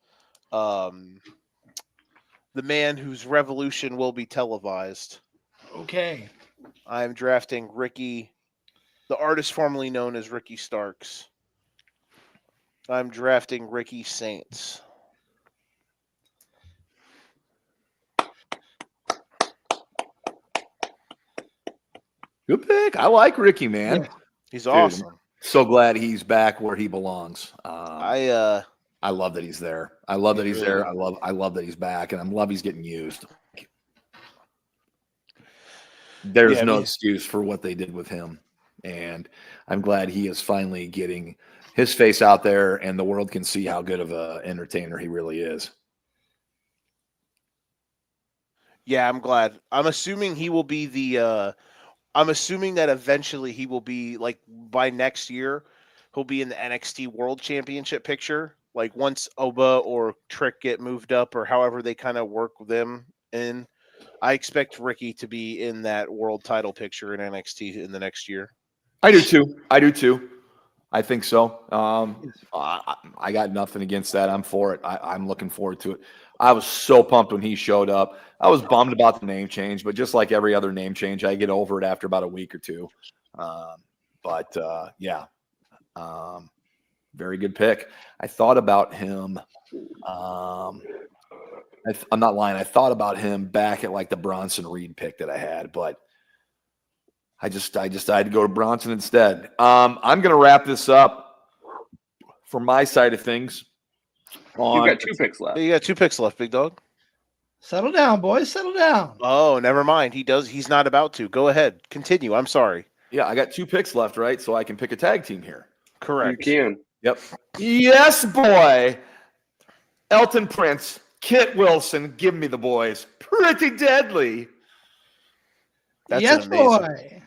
the man whose revolution will be televised. Okay. I'm drafting Ricky, the artist formerly known as Ricky Starks. I'm drafting Ricky Saints. Good pick. I like Ricky, man. Yeah. He's awesome. So glad he's back where he belongs. I love that he's there. I love that he's there. I love that he's back, and I love he's getting used. There's no excuse for what they did with him. And I'm glad he is finally getting his face out there and the world can see how good of an entertainer he really is. Yeah, I'm glad. I'm assuming he will be I'm assuming that eventually he will be, like, by next year, he'll be in the NXT World Championship picture. Like, once Oba or Trick get moved up or however they kind of work them in, I expect Ricky to be in that world title picture in NXT in the next year. I do too. I think so. I got nothing against that. I'm for it. I'm looking forward to it. I was so pumped when he showed up. I was bummed about the name change, but just like every other name change, I get over it after about a week or two. Yeah, very good pick. I thought about him. I'm not lying. I thought about him back at like the Bronson Reed pick that I had, but I decided to go to Bronson instead. I'm going to wrap this up for my side of things. You've got 2 picks left. You got 2 picks left, big dog. Settle down, boys. Settle down. Oh, never mind. He's not about to. Go ahead. Continue. I'm sorry. Yeah, I got 2 picks left, right? So I can pick a tag team here. Correct. You can. Yep. Yes, boy. Elton Prince, Kit Wilson, give me the boys. Pretty deadly. Yes, boy.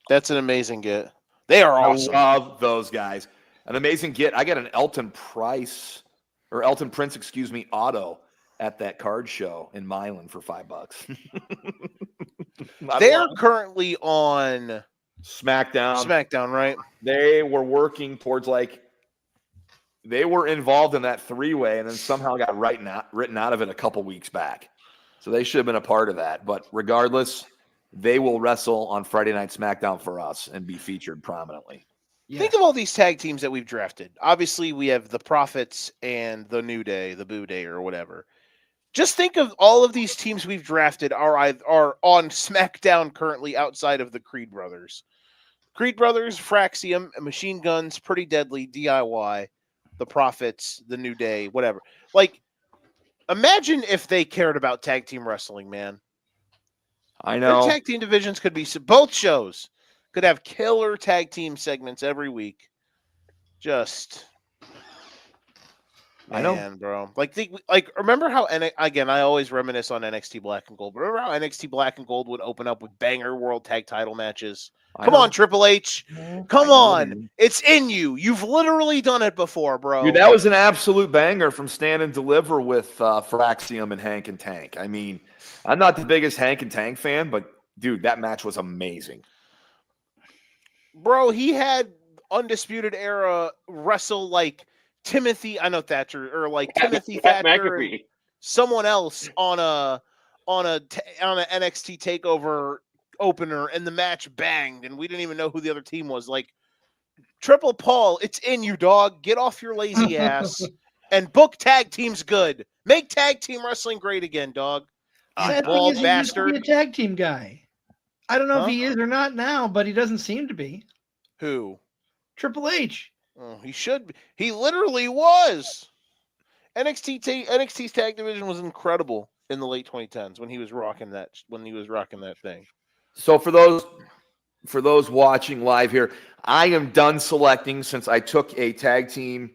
That's an amazing get. They are awesome. I love those guys. An amazing get. I got an Elton Prince, auto at that card show in Milan for $5. They're currently on Smackdown, right? They were working towards they were involved in that 3-way and then somehow got written out of it a couple weeks back. So they should have been a part of that. But regardless, they will wrestle on Friday Night SmackDown for us and be featured prominently. Yeah. Think of all these tag teams that we've drafted. Obviously, we have the Profits and the New Day, the Boo Day or whatever. Just think of all of these teams we've drafted are on SmackDown currently outside of the Creed Brothers. Creed Brothers, Fraxium, Machine Guns, Pretty Deadly, DIY, the Profits, the New Day, whatever. Like, imagine if they cared about tag team wrestling, man. I know. Their tag team divisions could be both shows could have killer tag team segments every week. Just, I know, man, bro. Remember how? Again, I always reminisce on NXT Black and Gold. But remember how NXT Black and Gold would open up with banger world tag title matches? Come on, Triple H. Come on. It's in you. You've literally done it before, bro. Dude, that was an absolute banger from Stand and Deliver with Fraxium and Hank and Tank. I mean, I'm not the biggest Hank and Tank fan, but, dude, that match was amazing. Bro, he had Undisputed Era wrestle like Timothy, I know Thatcher, or like Timothy Thatcher and someone else on a NXT TakeOver opener, and the match banged, and we didn't even know who the other team was. Like, Triple Paul, it's in you, dog. Get off your lazy ass and book tag teams good. Make tag team wrestling great again, dog. Sad Bald thing is, bastard. he used to be a tag team guy. I don't know if he is or not now, but he doesn't seem to be. Who? Triple H. Oh, he should be. He literally was. NXT's tag division was incredible in the late 2010s when he was rocking that thing. So for those watching live here, I am done selecting since I took a tag team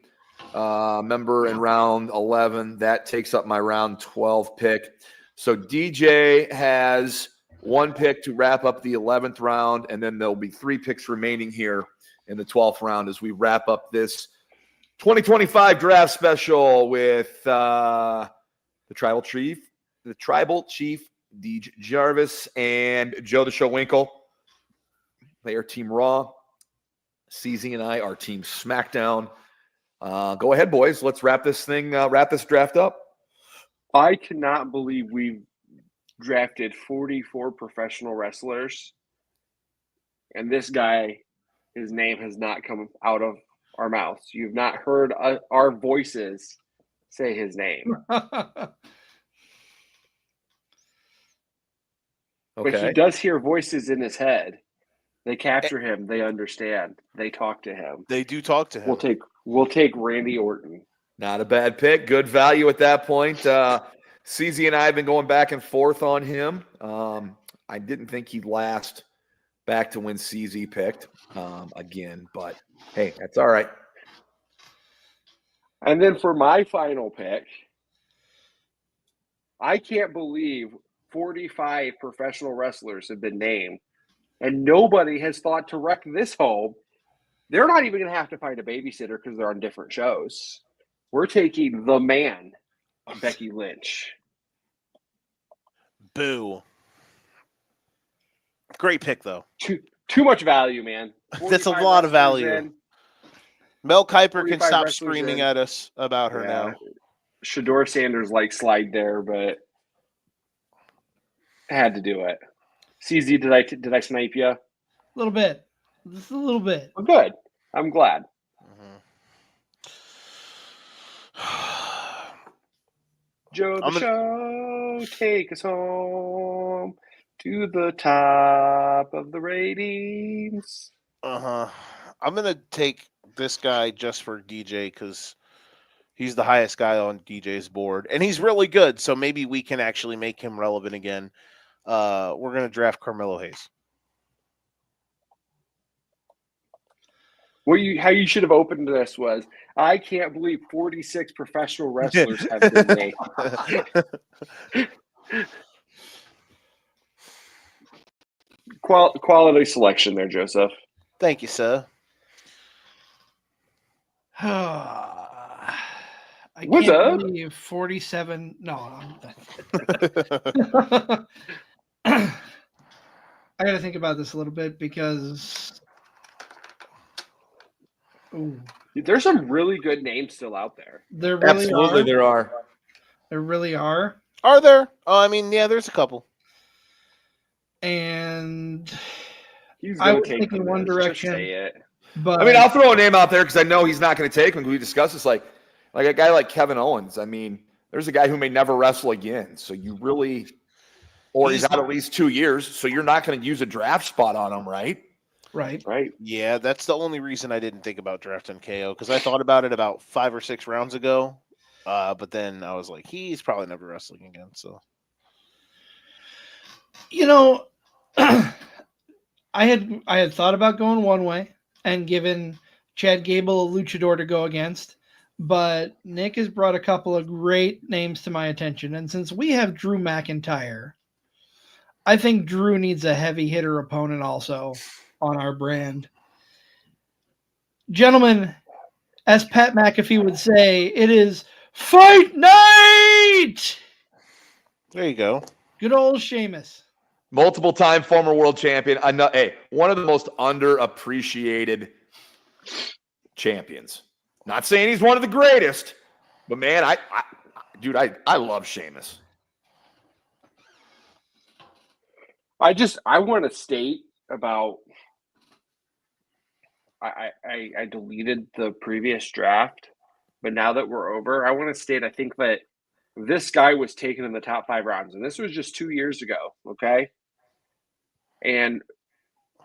member in round 11. That takes up my round 12 pick. So DJ has 1 pick to wrap up the 11th round, and then there'll be 3 picks remaining here in the 12th round as we wrap up this 2025 draft special with the Tribal Chief, Deej Jarvis, and Joe the Show Winkle. They are Team Raw. CZ and I are Team SmackDown. Go ahead, boys. Let's wrap this draft up. I cannot believe we've drafted 44 professional wrestlers, and this guy, his name has not come out of our mouths. You've not heard our voices say his name. Okay. But he does hear voices in his head. They capture him. They understand. They talk to him. They do talk to him. We'll take Randy Orton. Not a bad pick. Good value at that point. CZ and I have been going back and forth on him. I didn't think he'd last back to when CZ picked again. But hey, that's all right. And then for my final pick, I can't believe 45 professional wrestlers have been named, and nobody has thought to wreck this home. They're not even going to have to find a babysitter because they're on different shows. We're taking the man, Becky Lynch. Boo. Great pick, though. Too much value, man. That's a lot of value. In. Mel Kiper can 45 stop wrestlers screaming in. at us about her now. Shador Sanders slide there, but had to do it. CZ, did I snipe you? A little bit. Just a little bit. Well, good. I'm glad. Joe the Show, take us home to the top of the ratings. I'm going to take this guy just for DJ because he's the highest guy on DJ's board, and he's really good, so maybe we can actually make him relevant again. We're going to draft Carmelo Hayes. How you should have opened this was, I can't believe 46 professional wrestlers have been named. Quality selection there, Joseph. Thank you, sir. I What's can't up? believe 47. No, I got to think about this a little bit because there's some really good names still out there. There really Absolutely, are. there are. There really are. Are there? Oh, I mean, yeah, there's a couple. And I was thinking one direction. Just say it. But I mean, I'll throw a name out there because I know he's not going to take him. We discussed this, like a guy like Kevin Owens. I mean, there's a guy who may never wrestle again. So you really, or he's out at least 2 years. So you're not going to use a draft spot on him, right? Right. Yeah, that's the only reason I didn't think about drafting KO because I thought about it about 5 or 6 rounds ago. But then I was like, he's probably never wrestling again. So, I had thought about going one way and giving Chad Gable a luchador to go against, but Nick has brought a couple of great names to my attention. And since we have Drew McIntyre, I think Drew needs a heavy hitter opponent also on our brand. Gentlemen, as Pat McAfee would say, it is fight night! there you go. Good old Sheamus. Multiple-time former world champion. One of the most underappreciated champions. Not saying he's one of the greatest, but man, I love Sheamus. I want to state about. I deleted the previous draft, but now that we're over, I want to state I think that this guy was taken in the top 5 rounds, and this was just 2 years ago. Okay. And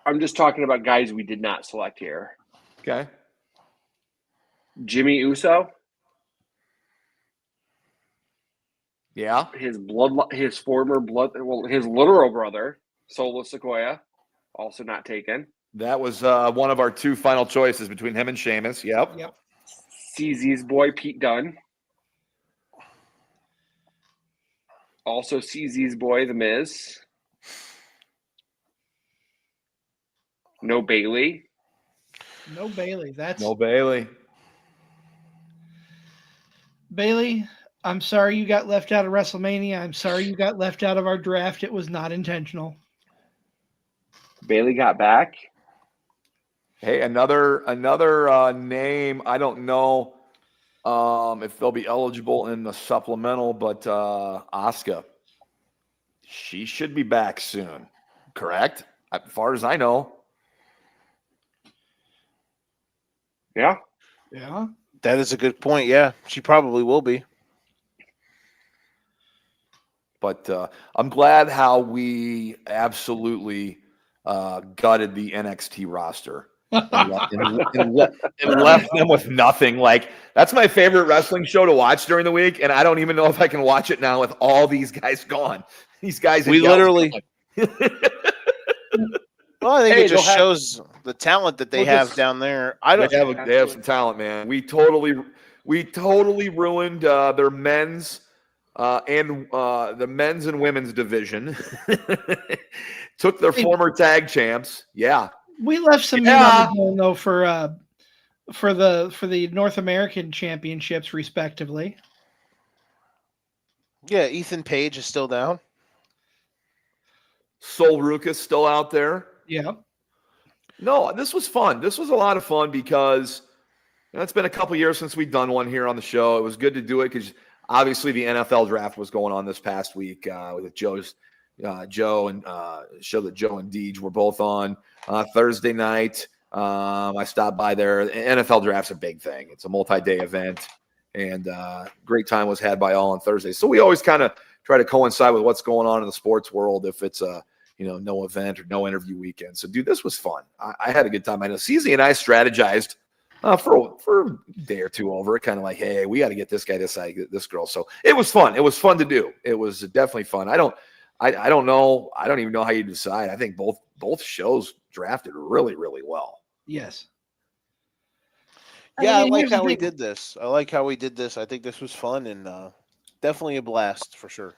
I'm just talking about guys we did not select here. Okay. Jimmy Uso. Yeah. His literal brother, Solo Sikoa, also not taken. That was one of our 2 final choices between him and Sheamus. Yep. CZ's boy, Pete Dunne. Also CZ's boy, The Miz. No Bailey. No Bailey. No Bailey. Bailey, I'm sorry you got left out of WrestleMania. I'm sorry you got left out of our draft. It was not intentional. Bailey got back. Hey, another name. I don't know if they'll be eligible in the supplemental, but Asuka. She should be back soon. Correct? As far as I know. Yeah. That is a good point. Yeah, she probably will be. But I'm glad how we absolutely gutted the NXT roster and left them with nothing. Like, that's my favorite wrestling show to watch during the week, and I don't even know if I can watch it now with all these guys gone. These guys. We literally. Well, I think Hey, it just they'll have- shows the talent that they Well, have just- down there. I don't. They have some talent, man. We totally ruined their men's and the men's and women's division. Took their Hey. former tag champs. Yeah. We left some meat on the bone though for the North American championships, respectively. Yeah, Ethan Page is still down. Sol Ruckus still out there. Yeah. No, this was fun. This was a lot of fun because it's been a couple years since we've done one here on the show. It was good to do it because obviously the NFL draft was going on this past week with Joe and show that Joe and Deej were both on Thursday night. I stopped by there. The NFL draft's a big thing. It's a multi-day event, and great time was had by all on Thursday. So we always kind of try to coincide with what's going on in the sports world if it's a no event or no interview weekend. So, dude, this was fun. I had a good time. I know CZ and I strategized for a day or two over it, kind of like, hey, we got to get this guy this side, this girl. So it was fun. It was fun to do. It was definitely fun. I don't know. I don't even know how you decide. I think both shows drafted really, really well. Yes. Yeah, I mean, like here's the how we thing. did this. I think this was fun and definitely a blast for sure.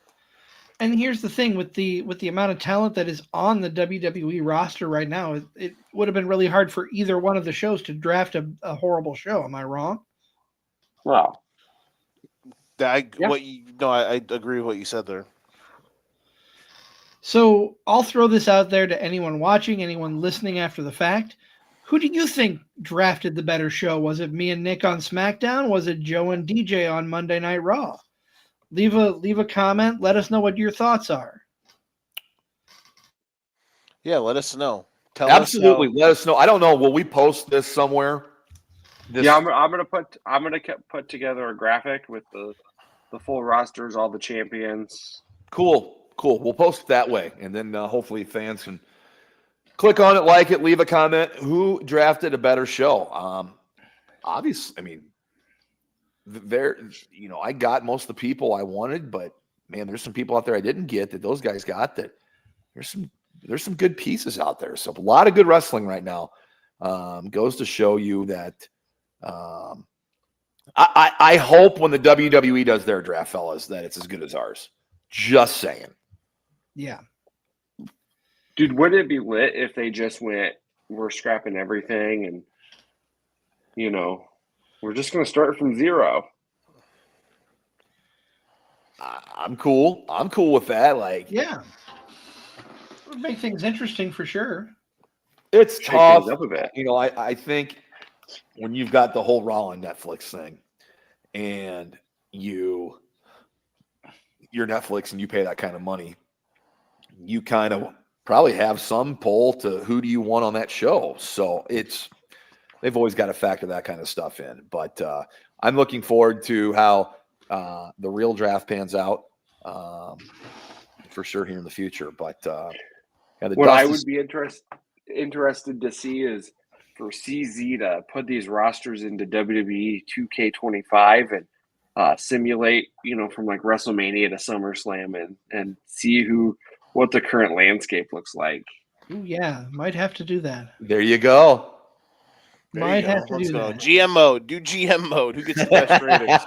And here's the thing with the amount of talent that is on the WWE roster right now, it would have been really hard for either one of the shows to draft a horrible show. Am I wrong? Wow. I Yeah. agree with what you said there. So I'll throw this out there to anyone watching, anyone listening after the fact. Who do you think drafted the better show? Was it me and Nick on SmackDown? Was it Joe and DJ on Monday Night Raw? Leave a comment. Let us know what your thoughts are. Yeah, let us know. Absolutely, let us know. I don't know. Will we post this somewhere? Yeah, I'm gonna put together a graphic with the full rosters, all the champions. Cool. We'll post it that way, and then hopefully fans can click on it, like it, leave a comment. Who drafted a better show? Obviously, I mean, I got most of the people I wanted, but man, there's some people out there I didn't get that those guys got. That there's some good pieces out there. So a lot of good wrestling right now. Goes to show you that. I hope when the WWE does their draft, fellas, that it's as good as ours. Just saying. Yeah. Dude, wouldn't it be lit if they just went, we're scrapping everything and, we're just going to start from zero? I'm cool. I'm cool with that. Like, Yeah. It would make things interesting for sure. it's Shake tough. things up a bit. I think when you've got the whole Raw and Netflix thing and you're Netflix and you pay that kind of money, you kind of probably have some pull to who do you want on that show. So they've always got to factor that kind of stuff in. But I'm looking forward to how the real draft pans out for sure here in the future. But What I would be interested to see is for CZ to put these rosters into WWE 2K25 and simulate, from like WrestleMania to SummerSlam and see what the current landscape looks like. Ooh, yeah, might have to do that. There you go. Might have to Let's do go. that. GM mode. Do GM mode. Who gets the best ratings?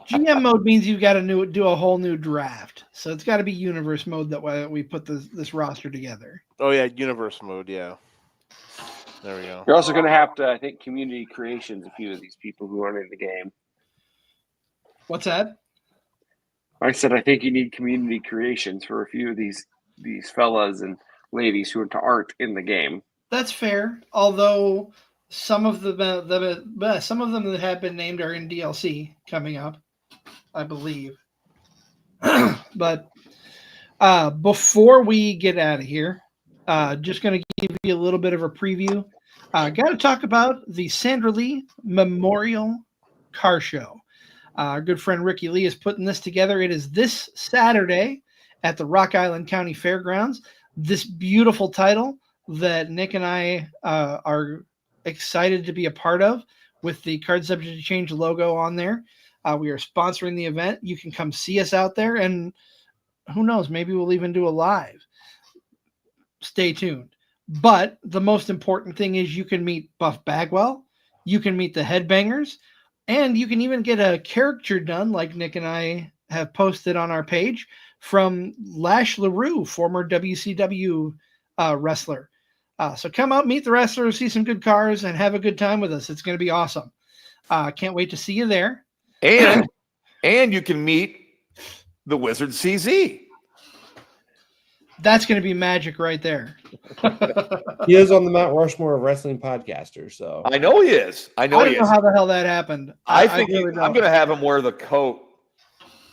GM mode means you've got to do a whole new draft. So it's got to be universe mode that way we put this roster together. Oh yeah, universe mode. Yeah. There we go. You're also going to have to, I think, community creations a few of these people who aren't in the game. What's that? I said I think you need community creations for a few of these fellas and ladies who aren't in the game. That's fair. Although some of them that have been named are in DLC coming up, I believe. But before we get out of here, just going to give you a little bit of a preview. Got to talk about the Sandra Lee Memorial Car Show. Our good friend Ricky Lee is putting this together. It is this Saturday at the Rock Island County Fairgrounds. This beautiful title that Nick and I are excited to be a part of with the Card Subject to Change logo on there. We are sponsoring the event. You can come see us out there, and who knows, maybe we'll even do a live. Stay tuned. But the most important thing is you can meet Buff Bagwell, you can meet the Headbangers, and you can even get a character done like Nick and I have posted on our page from Lash LaRue, former WCW wrestler. So come out, meet the wrestlers, see some good cars, and have a good time with us. It's going to be awesome. Can't wait to see you there. And you can meet the Wizard CZ. That's going to be magic right there. He is on the Mount Rushmore of wrestling podcasters, so I know he is. I don't he know is. how the hell that happened. I think really I'm going to have him wear the coat.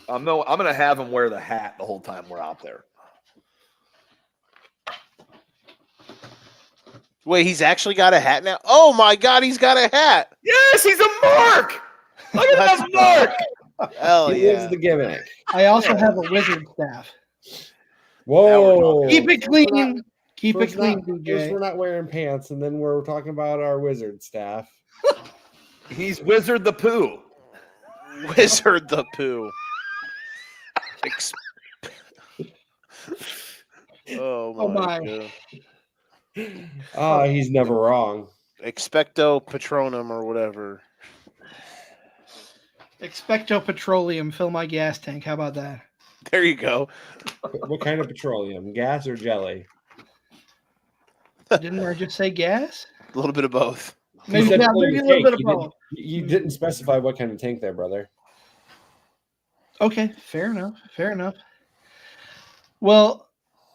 I'm going to have him wear the hat the whole time we're out there. Wait, he's actually got a hat now? Oh my God, he's got a hat. Yes, he's a mark. Look at that mark. Hell he yeah. lives the gimmick. I also have a wizard staff. Whoa! Keep it clean. Keep it First clean, First, DJ. we're not wearing pants, and then we're talking about our wizard staff. He's Wizard the Pooh. Wizard the Pooh. Oh my. God. He's never wrong. Expecto Patronum or whatever. Expecto Petroleum, fill my gas tank. How about that? There you go. What kind of petroleum? Gas or jelly? Didn't I just say gas? A little bit of both. Maybe, said yeah, full maybe a little tank. bit of You both. You didn't specify what kind of tank there, brother. Okay, fair enough. Fair enough. Well,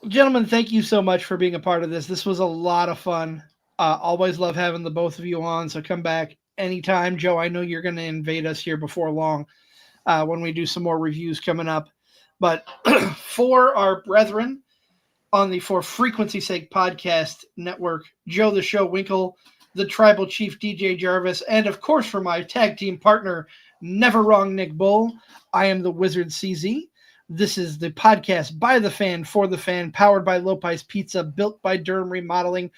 gentlemen, thank you so much for being a part of this. This was a lot of fun. Always love having the both of you on, so come back anytime. Joe, I know you're going to invade us here before long when we do some more reviews coming up. But for our brethren on the For Frequency Sake podcast network, Joe the Show WInkel, the Tribal Chief DJ Jarvis, and of course for my tag team partner, Never Wrong Nick Bull, I am the Wizard CZ. This is the podcast by the fan, for the fan, powered by Lopez Pizza, built by Durham Remodeling,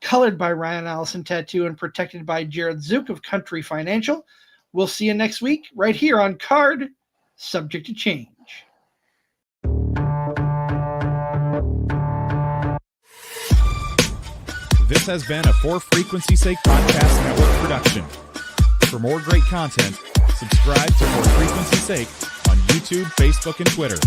colored by Ryan Allison Tattoo, and protected by Jared Zook of Country Financial. We'll see you next week right here on Card Subject to Change. This has been a For Frequency Sake Podcast Network production. For more great content, subscribe to For Frequency Sake on YouTube, Facebook, and Twitter.